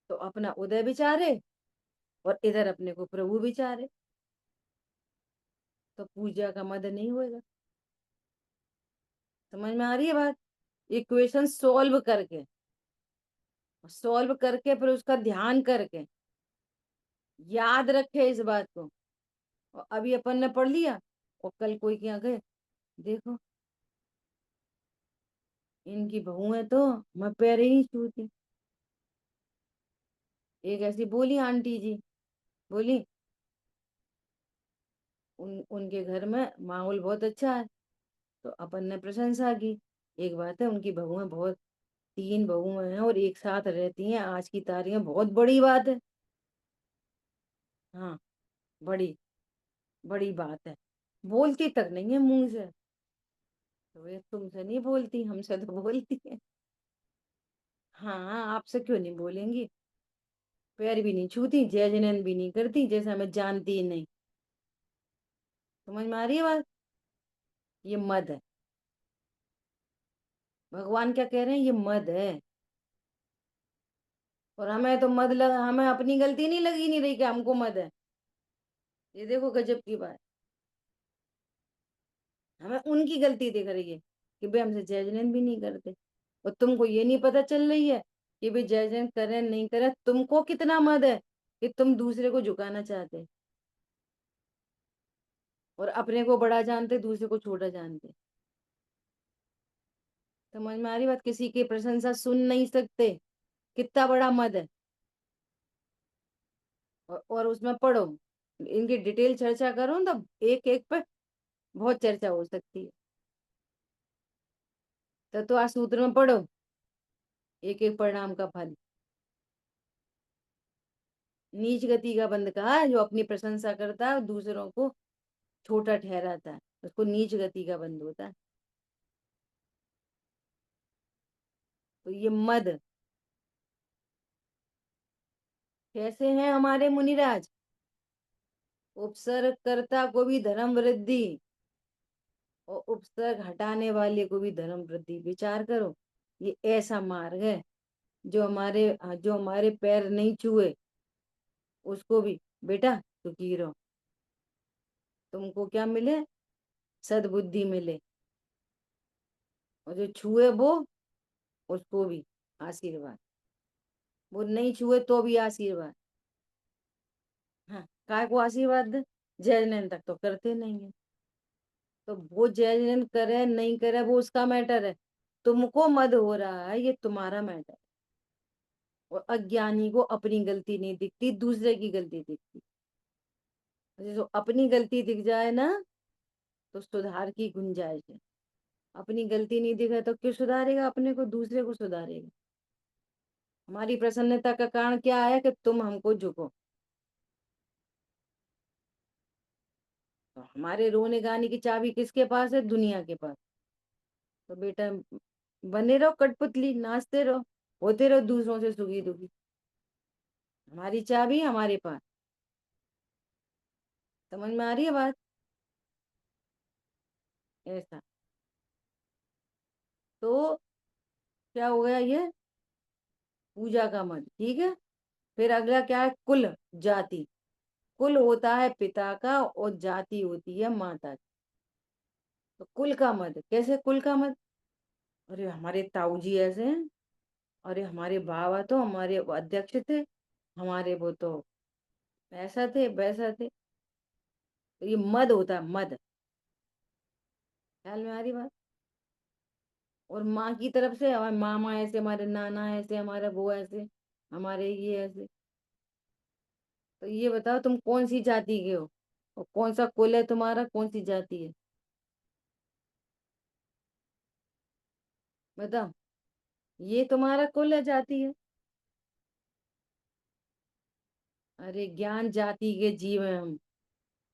तो अपना उदय विचारे और इधर अपने को प्रभु विचारे, तो पूजा का मद नहीं होएगा। समझ में आ रही है बात? इक्वेशन सॉल्व करके फिर उसका ध्यान करके याद रखे इस बात को। और अभी अपन ने पढ़ लिया और कल कोई क्या कहे, देखो इनकी बहू है तो मैं पैर ही नहीं छूती। एक ऐसी बोली आंटी जी, बोली उनके घर में माहौल बहुत अच्छा है, तो अपन ने प्रशंसा की। एक बात है, उनकी बहुएं बहुत, 3 बहुएं हैं और एक साथ रहती हैं आज की तारीख में, बहुत बड़ी बात है। हाँ, बड़ी बड़ी बात है। बोलती तक नहीं है मुंह से, तो ये तुमसे नहीं बोलती, हमसे तो बोलती है। हाँ, आपसे क्यों नहीं बोलेंगी? पैर भी नहीं छूती, जय जैन भी नहीं करती, जैसे हमें जानती ही नहीं। समझ में आ रही है बात? ये मद है। भगवान क्या कह रहे हैं? ये मद है। और हमें तो मद लगा, हमें अपनी गलती नहीं लगी नहीं रही कि हमको मद है। ये देखो गजब की बात, हमें उनकी गलती दिख रही है कि भाई हमसे जजमेंट भी नहीं करते। और तुमको ये नहीं पता चल रही है कि भाई जजमेंट करें नहीं करें, तुमको कितना मद है कि तुम दूसरे को झुकाना चाहते और अपने को बड़ा जानते, दूसरे को छोटा जानते। समझ में आ रही बात? किसी की प्रशंसा सुन नहीं सकते, कितना बड़ा मद है। और उसमें पढ़ो, इनकी डिटेल चर्चा करो तो एक एक पे बहुत चर्चा हो सकती है। तो आज सूत्र में पढ़ो, एक एक परिणाम का फल। नीच गति का बंद कहा है, जो अपनी प्रशंसा करता है दूसरों को छोटा ठहराता है, उसको नीच गति का बंद होता है। तो ये मद कैसे हैं हमारे मुनिराज? उपसर्ग कर्ता को भी धर्म वृद्धि और उपसर्ग हटाने वाले को भी धर्म वृद्धि। विचार करो, ये ऐसा मार्ग है जो हमारे पैर नहीं छुए उसको भी, बेटा सुखी रहो, तुमको क्या मिले? सद्बुद्धि मिले। और जो छुए वो, उसको भी आशीर्वाद। वो नहीं छुए तो भी आशीर्वाद। हाँ, काय को आशीर्वाद दे? जजमेंट तक तो करते नहीं है। तो वो जजमेंट करे नहीं करे वो उसका मैटर है, तुमको मद हो रहा है ये तुम्हारा मैटर। और अज्ञानी को अपनी गलती नहीं दिखती, दूसरे की गलती दिखती। जो अपनी गलती दिख जाए ना, तो सुधार की गुंजाइश है। अपनी गलती नहीं दिखे तो क्यों सुधारेगा अपने को? दूसरे को सुधारेगा। हमारी प्रसन्नता का कारण क्या है? कि तुम हमको झुको। तो हमारे रोने गाने की चाबी किसके पास है? दुनिया के पास। तो बेटा बने रहो कठपुतली, नाचते रहो, होते रहो दूसरों से सुखी दुखी। हमारी चाबी हमारे पास। समझ में आ रही है बात? ऐसा। तो क्या हो गया ये? पूजा का मत, ठीक है। फिर अगला क्या है? कुल जाति। कुल होता है पिता का और जाति होती है माता की। तो कुल का मत कैसे? कुल का मत, अरे हमारे ताऊ जी ऐसे हैं, अरे हमारे बाबा तो हमारे वो अध्यक्ष थे, हमारे वो तो ऐसा थे वैसा थे। तो ये मद होता है, मद। ख्याल में आ रही बात? और माँ की तरफ से हमारे मामा ऐसे, हमारे नाना ऐसे, हमारे वो ऐसे, हमारे ये ऐसे। तो ये बताओ तुम कौन सी जाति के हो और कौन सा कुल है तुम्हारा, कौन सी जाति है? बताओ, ये तुम्हारा कुल है, जाति है? अरे ज्ञान जाति के जीव हैं हम,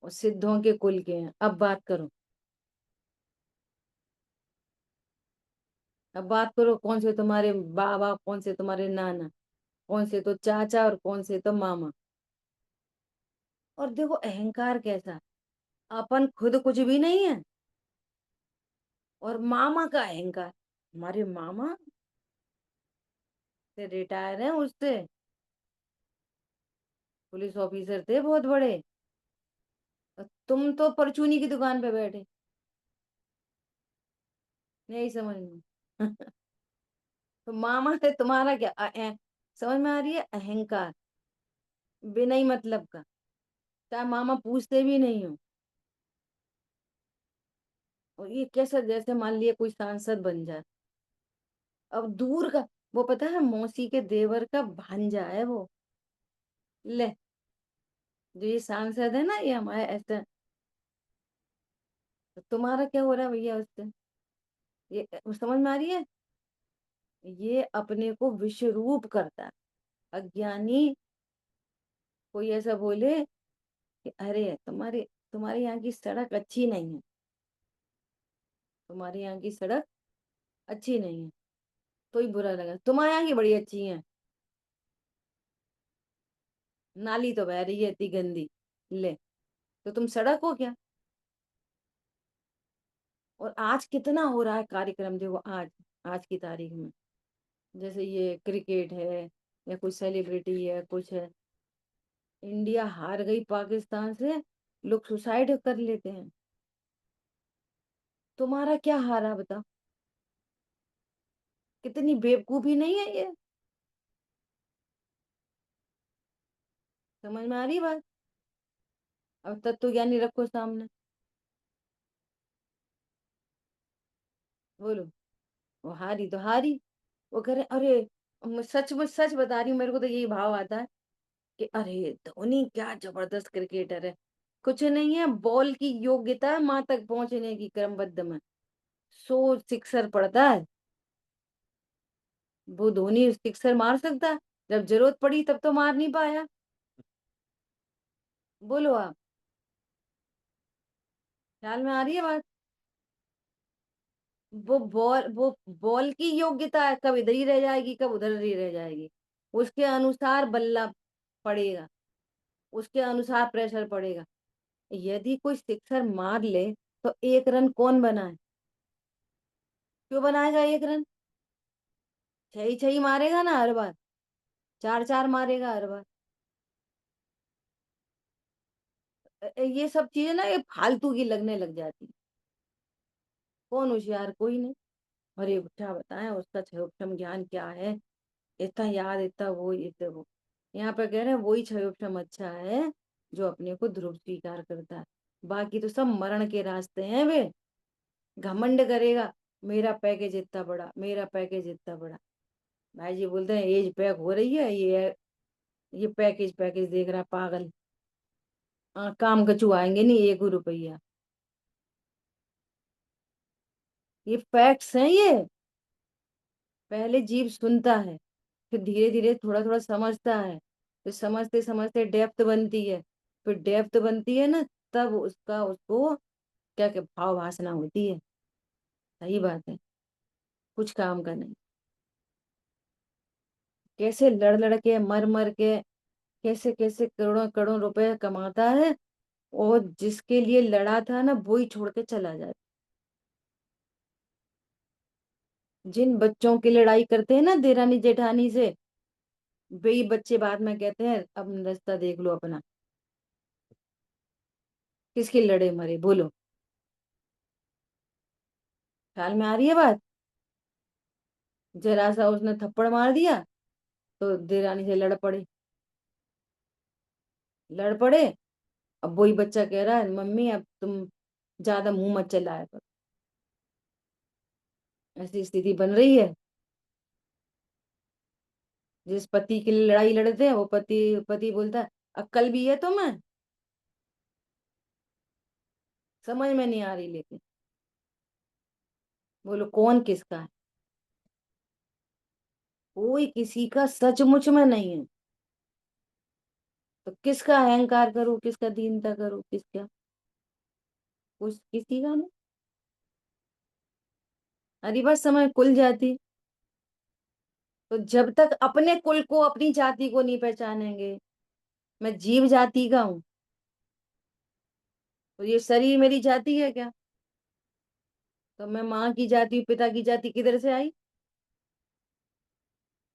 और सिद्धों के कुल के हैं। अब बात करो, अब बात करो, कौन से तुम्हारे बाबा, कौन से तुम्हारे नाना, कौन से तो चाचा और कौन से तो मामा। और देखो अहंकार कैसा, अपन खुद कुछ भी नहीं है, और मामा का अहंकार। हमारे मामा से रिटायर है, उससे पुलिस ऑफिसर थे बहुत बड़े, और तुम तो परचूनी की दुकान पे बैठे। नहीं समझ में। तो मामा से तुम्हारा क्या समझ में आ रही है? अहंकार बिना ही मतलब का, चाहे मामा पूछते भी नहीं हो। और ये कैसा, जैसे मान लिया कोई सांसद बन जाए, अब दूर का, वो पता है मौसी के देवर का भांजा है वो। ले, जो ये सांसद है ना, ये हमारे ऐसा। तो तुम्हारा क्या हो रहा है भैया उससे? ये समझ में आ रही है? ये अपने को विश्व रूप करता है। अज्ञानी कोई ऐसा बोले कि अरे तुम्हारे तुम्हारे यहाँ की सड़क अच्छी नहीं है, तुम्हारे यहाँ की सड़क अच्छी नहीं है, तो ही बुरा लगा। तुम्हारे यहाँ की बड़ी अच्छी है, नाली तो बह रही है इतनी गंदी। ले, तो तुम सड़क हो क्या? और आज कितना हो रहा है कार्यक्रम, देखो आज, आज की तारीख में, जैसे ये क्रिकेट है या कोई सेलिब्रिटी है, कुछ है, इंडिया हार गई पाकिस्तान से, लोग सुसाइड कर लेते हैं। तुम्हारा क्या हारा बताओ? कितनी बेवकूफी नहीं है ये? समझ में आ रही बात? अब तत्व ज्ञानी रखो सामने, बोलो। वो हारी तो हारी, वो कह रहे अरे, मैं सच बता रही हूँ, मेरे को तो यही भाव आता है कि अरे धोनी क्या जबरदस्त क्रिकेटर है। कुछ नहीं है, बॉल की योग्यता मां तक पहुंचने की क्रमबद्ध में 100 सिक्सर पड़ता है। वो धोनी सिक्सर मार सकता है, जब जरूरत पड़ी तब तो मार नहीं पाया। बोलो आप, ख्याल में आ रही है बात? वो बॉल की योग्यता है, कब इधर ही रह जाएगी, कब उधर ही रह जाएगी। उसके अनुसार बल्ला पड़ेगा, उसके अनुसार प्रेशर पड़ेगा। यदि कोई सिक्सर मार ले तो 1 रन कौन बनाए? क्यों बनाएगा 1 रन? 6 ही 6 मारेगा ना हर बार, 4 4 मारेगा हर बार। ये सब चीजें ना, ये फालतू की लगने लग जाती। कौन होशियार? कोई नहीं। अरे क्या बताएं उसका क्षयोक्षम ज्ञान क्या है, इतना याद, इतना वो, इतना वो। यहाँ पे कह रहे हैं वही क्षयोक्षम अच्छा है जो अपने को ध्रुव स्वीकार करता है। बाकी तो सब मरण के रास्ते हैं वे। घमंड करेगा, मेरा पैकेज इतना बड़ा, मेरा पैकेज इतना बड़ा। भाई जी बोलते हैं एज पैक हो रही है, ये पैकेज पैकेज देख रहा है पागल। काम कचू आएंगे नहीं 1 रुपया। ये फैक्ट्स हैं ये। पहले जीव सुनता है, फिर धीरे धीरे थोड़ा थोड़ा समझता है, फिर समझते समझते डेप्थ बनती है, फिर डेप्थ बनती है ना, तब उसका उसको क्या क्या भाव वासना होती है। सही बात है, कुछ काम का नहीं। कैसे लड़ लड़ के, मर मर के, कैसे कैसे करोड़ों करोड़ों रुपए कमाता है, और जिसके लिए लड़ा था ना वो ही छोड़ के चला जाता। जिन बच्चों की लड़ाई करते हैं ना देरानी जेठानी से, वही बच्चे बाद में कहते हैं अब रास्ता देख लो अपना। किसकी लड़े मरे, बोलो। ख्याल में आ रही है बात? जरा सा उसने थप्पड़ मार दिया तो देरानी से लड़ पड़े। अब वही बच्चा कह रहा है मम्मी अब तुम ज्यादा मुंह मत चलाया करो। ऐसी स्थिति बन रही है। जिस पति के लिए लड़ाई लड़ते हैं वो पति पति बोलता है अक्ल भी है तुम्हें? समझ में नहीं आ रही, लेकिन बोलो कौन किसका है? कोई किसी का सचमुच में नहीं है। तो किसका अहंकार करूं, किसका दीनता करूं, किसका? कुछ किसी का नहीं। अरे बस समय खुल जाती। तो जब तक अपने कुल को, अपनी जाति को नहीं पहचानेंगे, मैं जीव जाति का हूँ, तो ये शरीर मेरी जाति है क्या? तो मैं माँ की जाति पिता की जाति किधर से आई?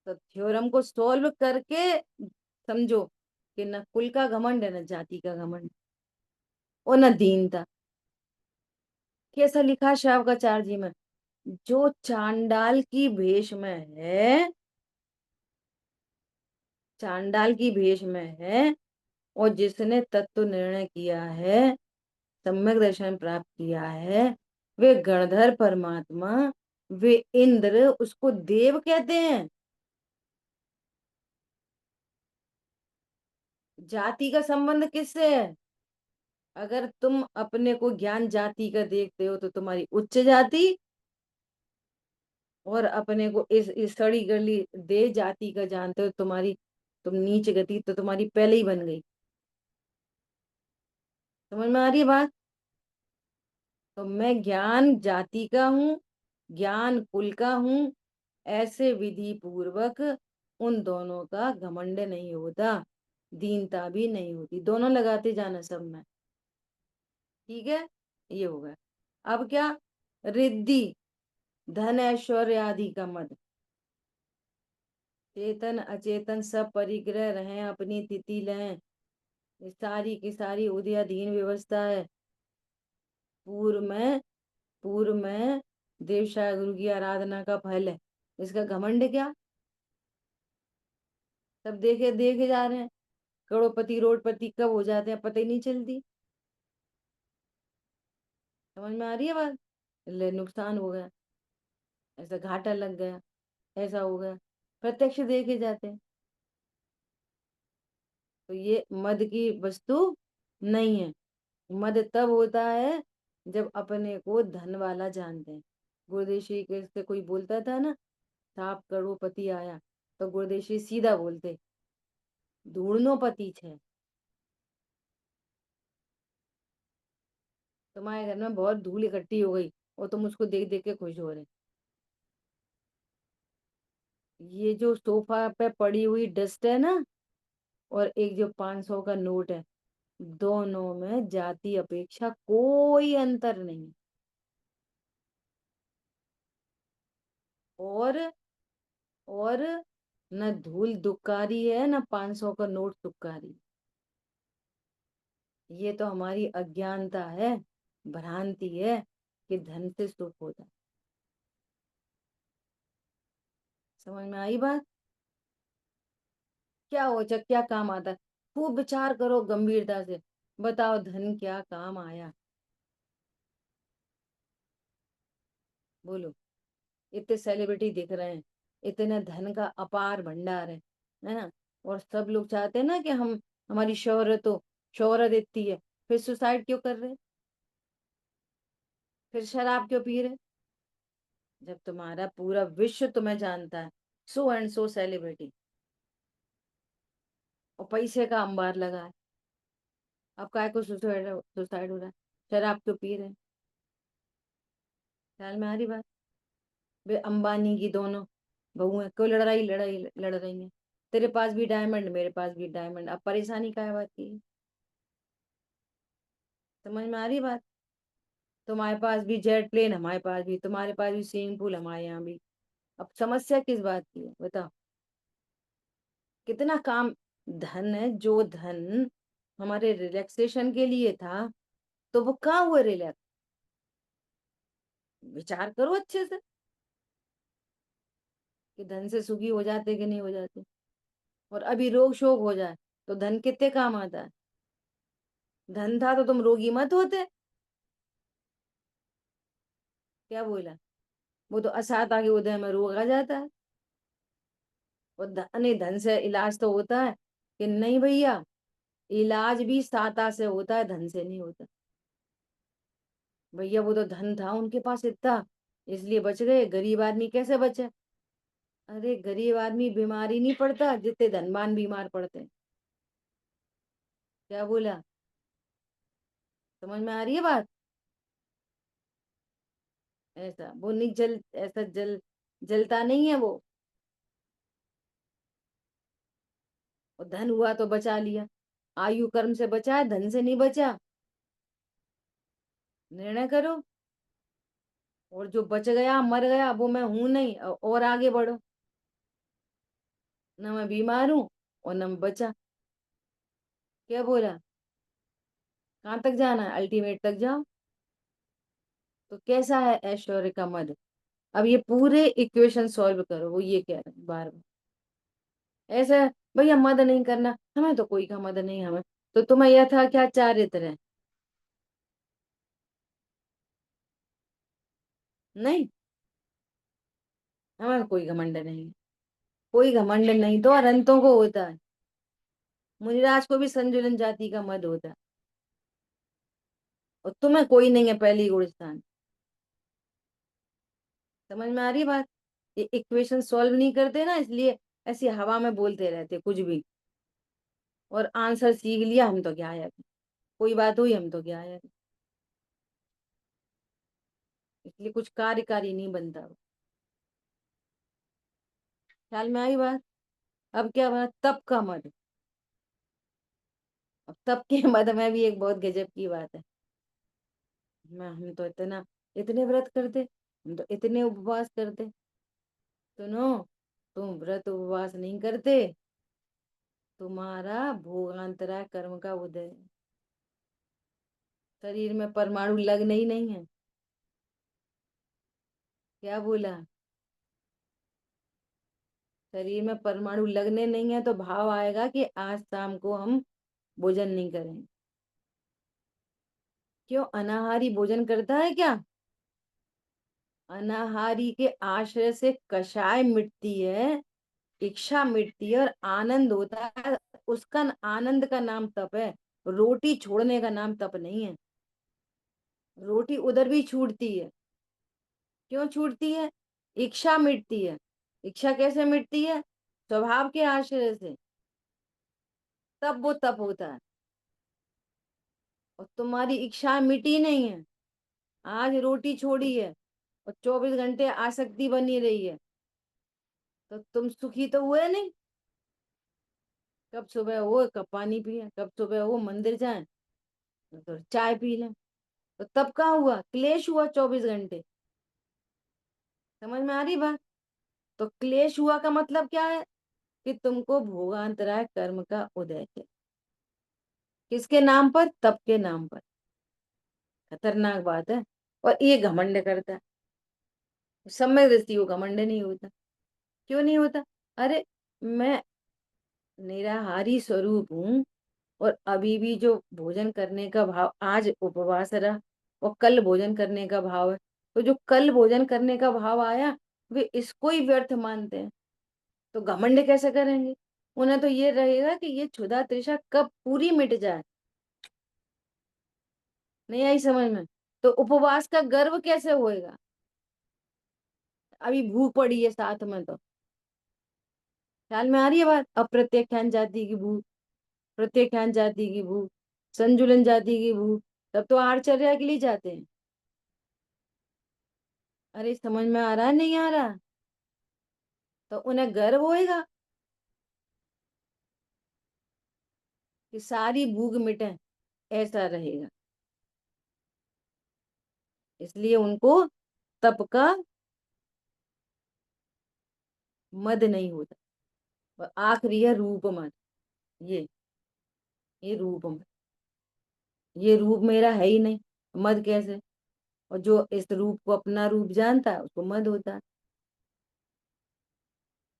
तो थ्योरम को सॉल्व करके समझो कि न कुल का घमंड है न जाति का घमंड और न दीनता। कैसा लिखा श्यावकाचार्य जी में, जो चांडाल की भेष में है, चांडाल की भेष में है, और जिसने तत्व निर्णय किया है, सम्यक दर्शन प्राप्त किया है, वे गणधर परमात्मा, वे इंद्र, उसको देव कहते हैं। जाति का संबंध किससे है? अगर तुम अपने को ज्ञान जाति का देखते हो तो तुम्हारी उच्च जाति, और अपने को इस सड़ी गली दे जाति का जानते हो तुम्हारी, तुम नीच गति, तो तुम्हारी पहले ही बन गई। समझ में आ रही है बात? तो मैं ज्ञान जाति का हूँ, ज्ञान कुल का हूँ, ऐसे विधि पूर्वक उन दोनों का घमंड नहीं होता, दीनता भी नहीं होती, दोनों लगाते जाना सब में। ठीक है, ये हो गया। अब क्या? रिद्धि, धन ऐश्वर्य आदि का मद, चेतन अचेतन सब परिग्रह रहे, अपनी तिथि लें, ये सारी की सारी उदयाधीन व्यवस्था है। पूर्व में देवशाह गुरु की आराधना का फल है, इसका घमंड क्या? सब देखे देखे जा रहे हैं, करोड़पति रोडपति कब हो जाते हैं पता ही नहीं चलती। समझ में आ रही है बात? ले नुकसान हो गया, ऐसा घाटा लग गया, ऐसा हो गया, प्रत्यक्ष देखे जाते हैं। तो ये मद की वस्तु नहीं है। मद तब होता है जब अपने को धन वाला जानते हैं। गुरुदेव श्री के से कोई बोलता था ना, साप करोड़पति आया, तो गुरुदेव श्री सीधा बोलते, ढूंढनो पति छे। तुम्हारे घर में बहुत धूल इकट्ठी हो गई और तुम उसको देख देख के खुश हो रहे। ये जो सोफा पे पड़ी हुई डस्ट है ना, और एक जो 500 का नोट है, दोनों में जाति अपेक्षा कोई अंतर नहीं। और और न धूल दुक्कारी है, न 500 का नोट तुक्कारी। ये तो हमारी अज्ञानता है, भ्रांति है कि धन से सुख होता है। समझ में आई बात? क्या हो जा, क्या काम आता है? खूब विचार करो गंभीरता से, बताओ धन क्या काम आया? बोलो। इतने सेलिब्रिटी दिख रहे हैं, इतने धन का अपार भंडार है ना? और सब लोग चाहते हैं ना कि हम, हमारी शोहरत हो, शोहरत इतनी है, फिर सुसाइड क्यों कर रहे? फिर शराब क्यों पी रहे? जब तुम्हारा पूरा विश्व तुम्हें जानता है, सो एंड सो सेलिब्रिटी, और पैसे का अंबार लगा है, अब काय को सुसाइड सुसाइड हो रहा है? शराब क्यों पी रहे हैं? ख्याल में आ रही बात? वे अंबानी की दोनों बहू है, क्यों लड़ रही लड़ रही है? तेरे पास भी डायमंड, मेरे पास भी डायमंड, अब परेशानी क्या है बात की? समझ में आ रही बात? तुम्हारे पास भी जेट प्लेन, हमारे पास भी, तुम्हारे पास भी स्विमिंग पूल, हमारे यहाँ भी। अब समस्या किस बात की है बताओ? कितना काम। धन है, जो धन हमारे रिलैक्सेशन के लिए था, तो वो कहाँ हुए रिलैक्स? विचार करो अच्छे से कि धन से सुखी हो जाते कि नहीं हो जाते। और अभी रोग शोक हो जाए तो धन कितने काम आता है? धन था तो तुम रोगी मत होते। क्या बोला? वो तो असात आगे उदय में रोग आ जाता है। और नहीं, धन से इलाज तो होता है कि नहीं भैया? इलाज भी साता से होता है, धन से नहीं होता। भैया वो तो धन था उनके पास इतना, इसलिए बच गए, गरीब आदमी कैसे बचे? अरे गरीब आदमी बीमारी नहीं पड़ता जितने धनवान बीमार पड़ते हैं। क्या बोला? समझ में आ रही है बात? ऐसा वो नहीं जल, ऐसा जलता नहीं है वो। और धन हुआ तो बचा लिया, आयु कर्म से बचा है, धन से नहीं बचा। निर्णय करो। और जो बच गया मर गया वो मैं हूं नहीं, और आगे बढ़ो। ना मैं बीमार हूं और ना मैं बचा। क्या बोला? कहाँ तक जाना है? अल्टीमेट तक जाओ। तो कैसा है ऐश्वर्य का मद? अब ये पूरे इक्वेशन सॉल्व करो, वो ये कह रहे हैं बार बार। ऐसा है, भैया मद नहीं करना, हमें तो कोई का मद नहीं, हमें तो तुम्हें यह था क्या चारित्र है? नहीं, हमें कोई घमंड नहीं है। कोई घमंड नहीं तो अरंतों को होता है। मुनिराज को भी संजुलन जाति का मद होता है, और तुम्हें कोई नहीं है पहली गुण स्थान। समझ में आ रही है बात? ये इक्वेशन सॉल्व नहीं करते ना, इसलिए ऐसी हवा में बोलते रहते कुछ भी। और आंसर सीख लिया, हम तो क्या है, कोई बात हुई हम तो क्या है। इसलिए कुछ कार्यकारी नहीं बनता। ख्याल में आई बात? अब क्या बना? तप का मद। अब तप के मद में भी एक बहुत गजब की बात है। हम तो इतना, इतने व्रत करते, हम तो इतने उपवास करते। सुनो, तुम व्रत उपवास नहीं करते, तुम्हारा भोगांतरा कर्म का उदय है। शरीर में परमाणु लगने ही नहीं है। क्या बोला? शरीर में परमाणु लगने नहीं है तो भाव आएगा कि आज शाम को हम भोजन नहीं करेंगे। क्यों? अनाहारी भोजन करता है क्या? अनाहारी के आश्रय से कषाय मिटती है, इच्छा मिटती है और आनंद होता है। उसका आनंद का नाम तप है। रोटी छोड़ने का नाम तप नहीं है। रोटी उधर भी छूटती है। क्यों छूटती है? इच्छा मिटती है। इच्छा कैसे मिटती है? स्वभाव के आश्रय से। तब वो तप होता है। और तुम्हारी इच्छा मिटी नहीं है। आज रोटी छोड़ी है और 24 घंटे आसक्ति बनी रही है, तो तुम सुखी तो हुए नहीं। कब सुबह हो कब पानी पिए, कब सुबह हो मंदिर जाए तो चाय पी लें, तो तब कहाँ हुआ? क्लेश हुआ 24 घंटे। समझ में आ रही बात? तो क्लेश हुआ का मतलब क्या है? कि तुमको भोगांतराय कर्म का उदय है। किसके नाम पर? तप के नाम पर। खतरनाक बात है। और ये घमंड करता है। सम्यक दृष्टि को घमंड नहीं होता। क्यों नहीं होता? अरे, मैं निराहारी स्वरूप हूँ, और अभी भी जो भोजन करने का भाव, आज उपवास रहा और कल भोजन करने का भाव है, तो जो कल भोजन करने का भाव आया, वे इसको ही व्यर्थ मानते हैं। तो घमंड कैसे करेंगे? उन्हें तो ये रहेगा कि ये क्षुधा तृषा कब पूरी मिट जाए। नहीं आई समझ में? तो उपवास का गर्व कैसे होएगा? अभी भूख पड़ी है साथ में तो। ख्याल में आ रही है बात? अप्रत्याख्यान जाति की भूख, प्रत्याख्यान जाति की भूख, संजुलन जाति की भूख, तब तो आहारचर्या के लिए जाते हैं। अरे समझ में आ रहा है नहीं आ रहा? तो उन्हें गर्व होएगा कि सारी भूख मिटे, ऐसा रहेगा। इसलिए उनको तप का मद नहीं होता। और आखिरी है रूप मद। ये ये रूप मद। ये रूप मेरा है ही नहीं, मद कैसे? और जो इस रूप को अपना रूप जानता है उसको मद होता है।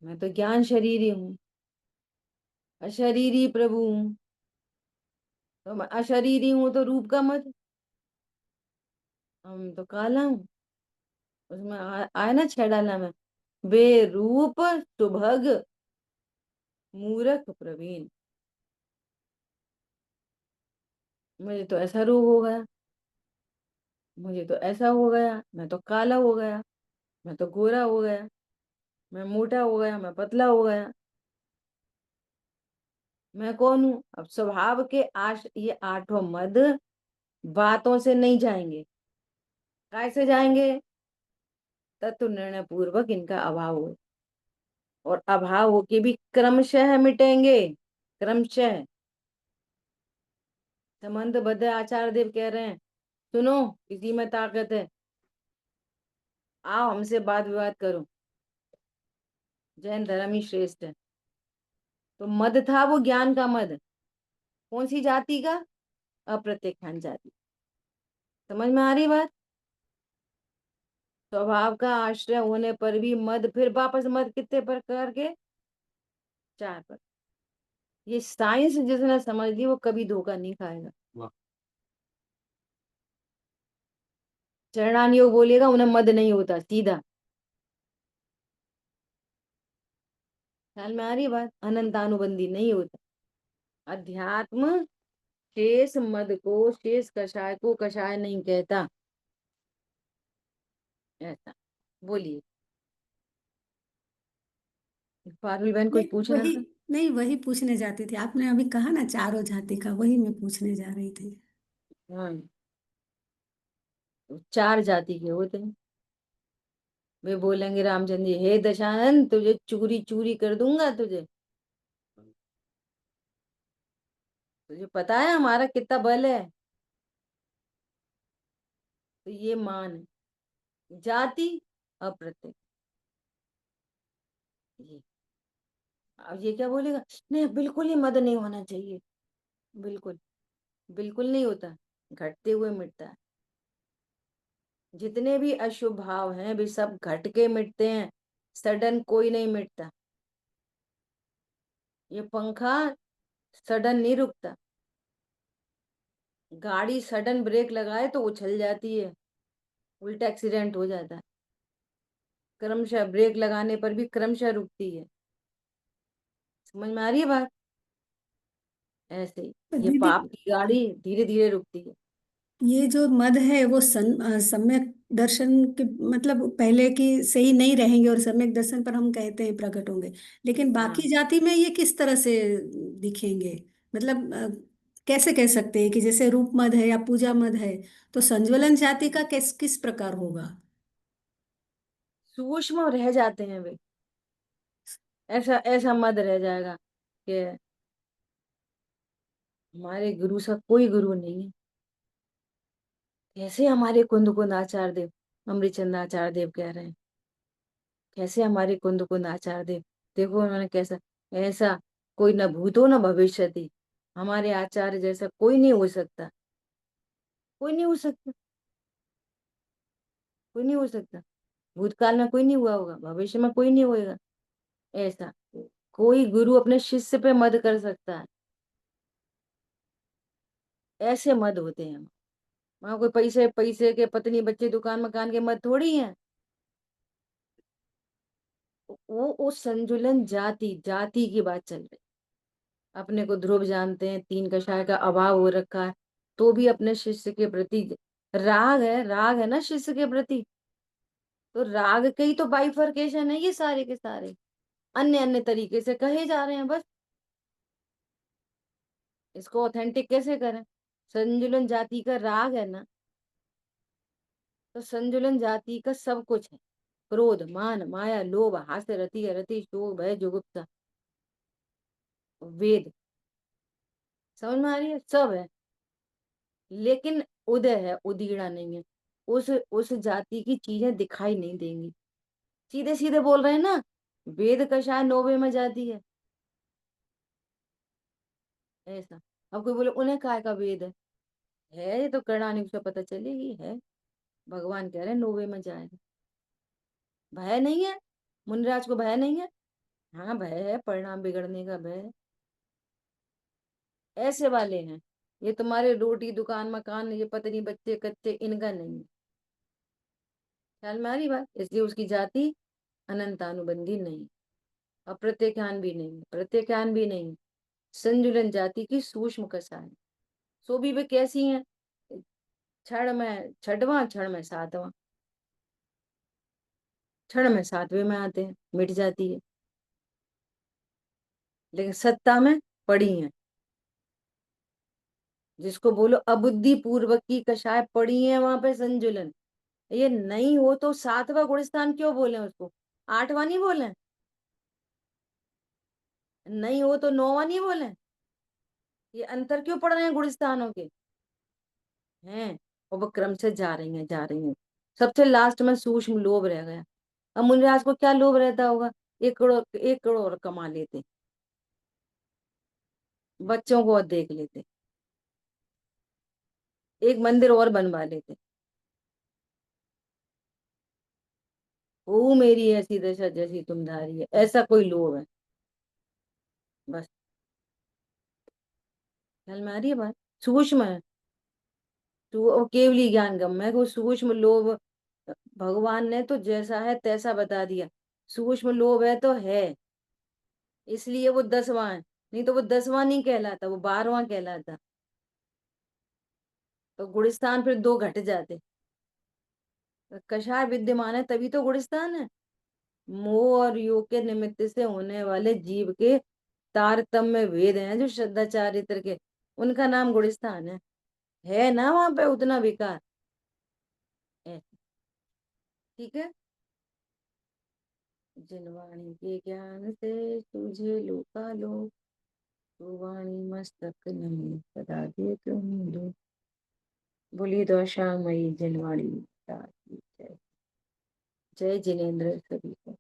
मैं तो ज्ञान शरीरी हूँ, अशरीरी प्रभु हूँ। तो मैं अशरीरी हूँ तो रूप का मद। हम तो काला हूँ। उसमें आया ना छेड़ाला में, वे रूप सुभग मूरख प्रवीण। मुझे तो ऐसा रूप हो गया, मुझे तो ऐसा हो गया, मैं तो काला हो गया, मैं तो गोरा हो गया, मैं मोटा हो गया, मैं पतला हो गया। मैं कौन हूँ? अब स्वभाव के ये आठों मद बातों से नहीं जाएंगे। कैसे जाएंगे? तत्व निर्णय पूर्वक इनका अभाव हो, और अभाव होके भी क्रमशः मिटेंगे। क्रमशः। संबंध बद्ध आचार्य देव कह रहे हैं सुनो, इसी में ताकत है। आओ हमसे वाद विवाद करो, जैन धर्म ही श्रेष्ठ है। तो मद था वो ज्ञान का मद, कौन सी जाति का? अप्रत्यक्षान जाति। समझ में आ रही बात? स्वभाव का आश्रय होने पर भी मद, फिर वापस मद कितने प्रकार के? 4 पर। ये साइंस जिसने समझ ली वो कभी धोखा नहीं खाएगा। चरणान योग बोलेगा उन्हें मद नहीं होता, सीधा। ख्याल में आ रही बात? अनंतानुबंधी नहीं होता। अध्यात्म शेष मद को, शेष कषाय को कषाय नहीं कहता। ऐसा बोलिए। पारुल बहन कुछ नहीं पूछना वही, था? नहीं वही पूछने जाती थी। आपने अभी कहा ना चारों जाति का, वही मैं पूछने जा रही थी। हाँ, 4 जाति के होते हैं। वे बोलेंगे रामचंद्र जी, हे दशानन तुझे चूरी चूरी कर दूंगा तुझे। तुझे पता है हमारा कितना बल है? तो ये मान है। जाति अप्रत्यक्ष। ये अब ये क्या बोलेगा? नहीं बिल्कुल ही मद नहीं होना चाहिए। बिल्कुल, बिल्कुल नहीं होता। घटते हुए मिटता है। जितने भी अशुभ भाव हैं वे सब घट के मिटते हैं। सडन कोई नहीं मिटता। ये पंखा सडन नहीं रुकता। गाड़ी सडन ब्रेक लगाए तो उछल जाती है, उल्टा एक्सीडेंट हो जाता है। क्रमशः ब्रेक लगाने पर भी क्रमशः रुकती है। समझ में आ रही है बात? ऐसे ही तो ये दीदी, पाप की गाड़ी धीरे धीरे रुकती है। ये जो मद है वो सम्यक दर्शन के मतलब पहले की से ही नहीं रहेंगे और सम्यक दर्शन पर हम कहते हैं प्रकट होंगे, लेकिन बाकी हाँ, जाति में ये किस तरह से दिखेंगे? मतलब कैसे कह सकते हैं कि जैसे रूप मद है या पूजा मद है, तो संज्वलन जाति का किस किस प्रकार होगा? सूक्ष्म रह जाते हैं वे। ऐसा ऐसा मत रह जाएगा कि हमारे गुरु सा कोई गुरु नहीं है। कैसे हमारे कुंद कुंद आचार्य देव, अमृतचंद आचार्य देव कह रहे हैं, कैसे हमारे कुंद कुंद आचार्य देव, देखो उन्होंने कैसा, ऐसा कोई न भूतो न भविष्यति। हमारे आचार्य जैसा कोई नहीं हो सकता। कोई नहीं हो सकता। कोई नहीं हो सकता। भूतकाल में कोई नहीं हुआ होगा, भविष्य में कोई नहीं होएगा। ऐसा कोई गुरु अपने शिष्य पे मद कर सकता है। ऐसे मद होते हैं। वहां कोई पैसे पैसे के, पत्नी बच्चे दुकान मकान के मद थोड़ी है। वो संजुलन जाति जाति की बात चल रही। अपने को ध्रुव जानते हैं, 3 कषाय का अभाव हो रखा है, तो भी अपने शिष्य के प्रति राग है ना शिष्य के प्रति। तो राग के ही तो बाइफरकेशन है ये सारे के सारे। अन्य अन्य तरीके से कहे जा रहे हैं बस। इसको ऑथेंटिक कैसे करें? संजुलन जाति का राग है ना, तो संजुलन जाति का सब कुछ है। क्रोध मान माया लोभ हास्य रति रति शोक भय जुगुप्सा, वेद। समझ में आ रही है? सब है। लेकिन उदय है, उदीड़ा नहीं है। उस जाति की चीजें दिखाई नहीं देंगी। सीधे सीधे बोल रहे हैं ना, वेद कषाय 9वें में जाती है। ऐसा अब कोई बोले उन्हें काय का वेद है ये तो करणानी से पता चलेगी है। भगवान कह रहे हैं 9वें में जाएगा। भय नहीं है? मुनिराज को भय नहीं है? हाँ भय है, परिणाम बिगड़ने का भय है। ऐसे वाले हैं। ये तुम्हारे रोटी दुकान मकान, ये पत्नी बच्चे कच्चे, इनका नहीं है। ख्याल में आ रही बात? इसलिए उसकी जाति अनंतानुबंधी नहीं, अप्रत्यख्यान भी नहीं, प्रत्यख्यान भी नहीं। संजुलन जाति की सूक्ष्म कसा है। सो भी वे कैसी हैं? क्षण में छठवां, क्षण में सातवां, क्षण में 7वें में आते हैं, मिट जाती है। लेकिन सत्ता में पड़ी है। जिसको बोलो अबुद्धि पूर्वक की कषाय पड़ी है वहां पे संजुलन। ये नहीं हो तो 7वां गुणस्थान क्यों बोले उसको? 8वां नहीं बोले? नहीं हो तो 9वां नहीं बोले? ये अंतर क्यों पड़ रहे हैं गुणस्थानों के? हैं और वो क्रम से जा रही हैं जा रही हैं। सबसे लास्ट में सूक्ष्म लोभ रह गया। अब मुनिराज को क्या लोभ रहता होगा, 1 करोड़ और कमा लेते, बच्चों को और देख लेते, एक मंदिर और बनवा लेते। ओ मेरी ऐसी दशा जैसी तुम धारी है, ऐसा कोई लोभ है बस। ख्याल में आ रही है बात, सूक्ष्म है। तो वो केवली ज्ञान गम है, वो सूक्ष्म लोभ भगवान ने तो जैसा है तैसा बता दिया। सूक्ष्म लोभ है तो है, इसलिए वो 10वां है, नहीं तो वो 10वां नहीं कहलाता, वो 12वां कहलाता। तो गुणस्थान फिर 2 घट जाते। कषाय विद्यमान है तभी तो गुणस्थान है। मोह और योग के निमित्त से होने वाले जीव के तारतम्य भेद हैं जो श्रद्धा चारित्र के, उनका नाम गुणस्थान है ना वहां पे उतना विकार। ऐसे, ठीक है। जिन वाणी के ज्ञान से तुझे लोका लो, तो वाणी मस्तक नहीं सदा दे तुम दो। बोलिए दौशामयी जिनवाणी। जय जय जिनेन्द्र सभी को।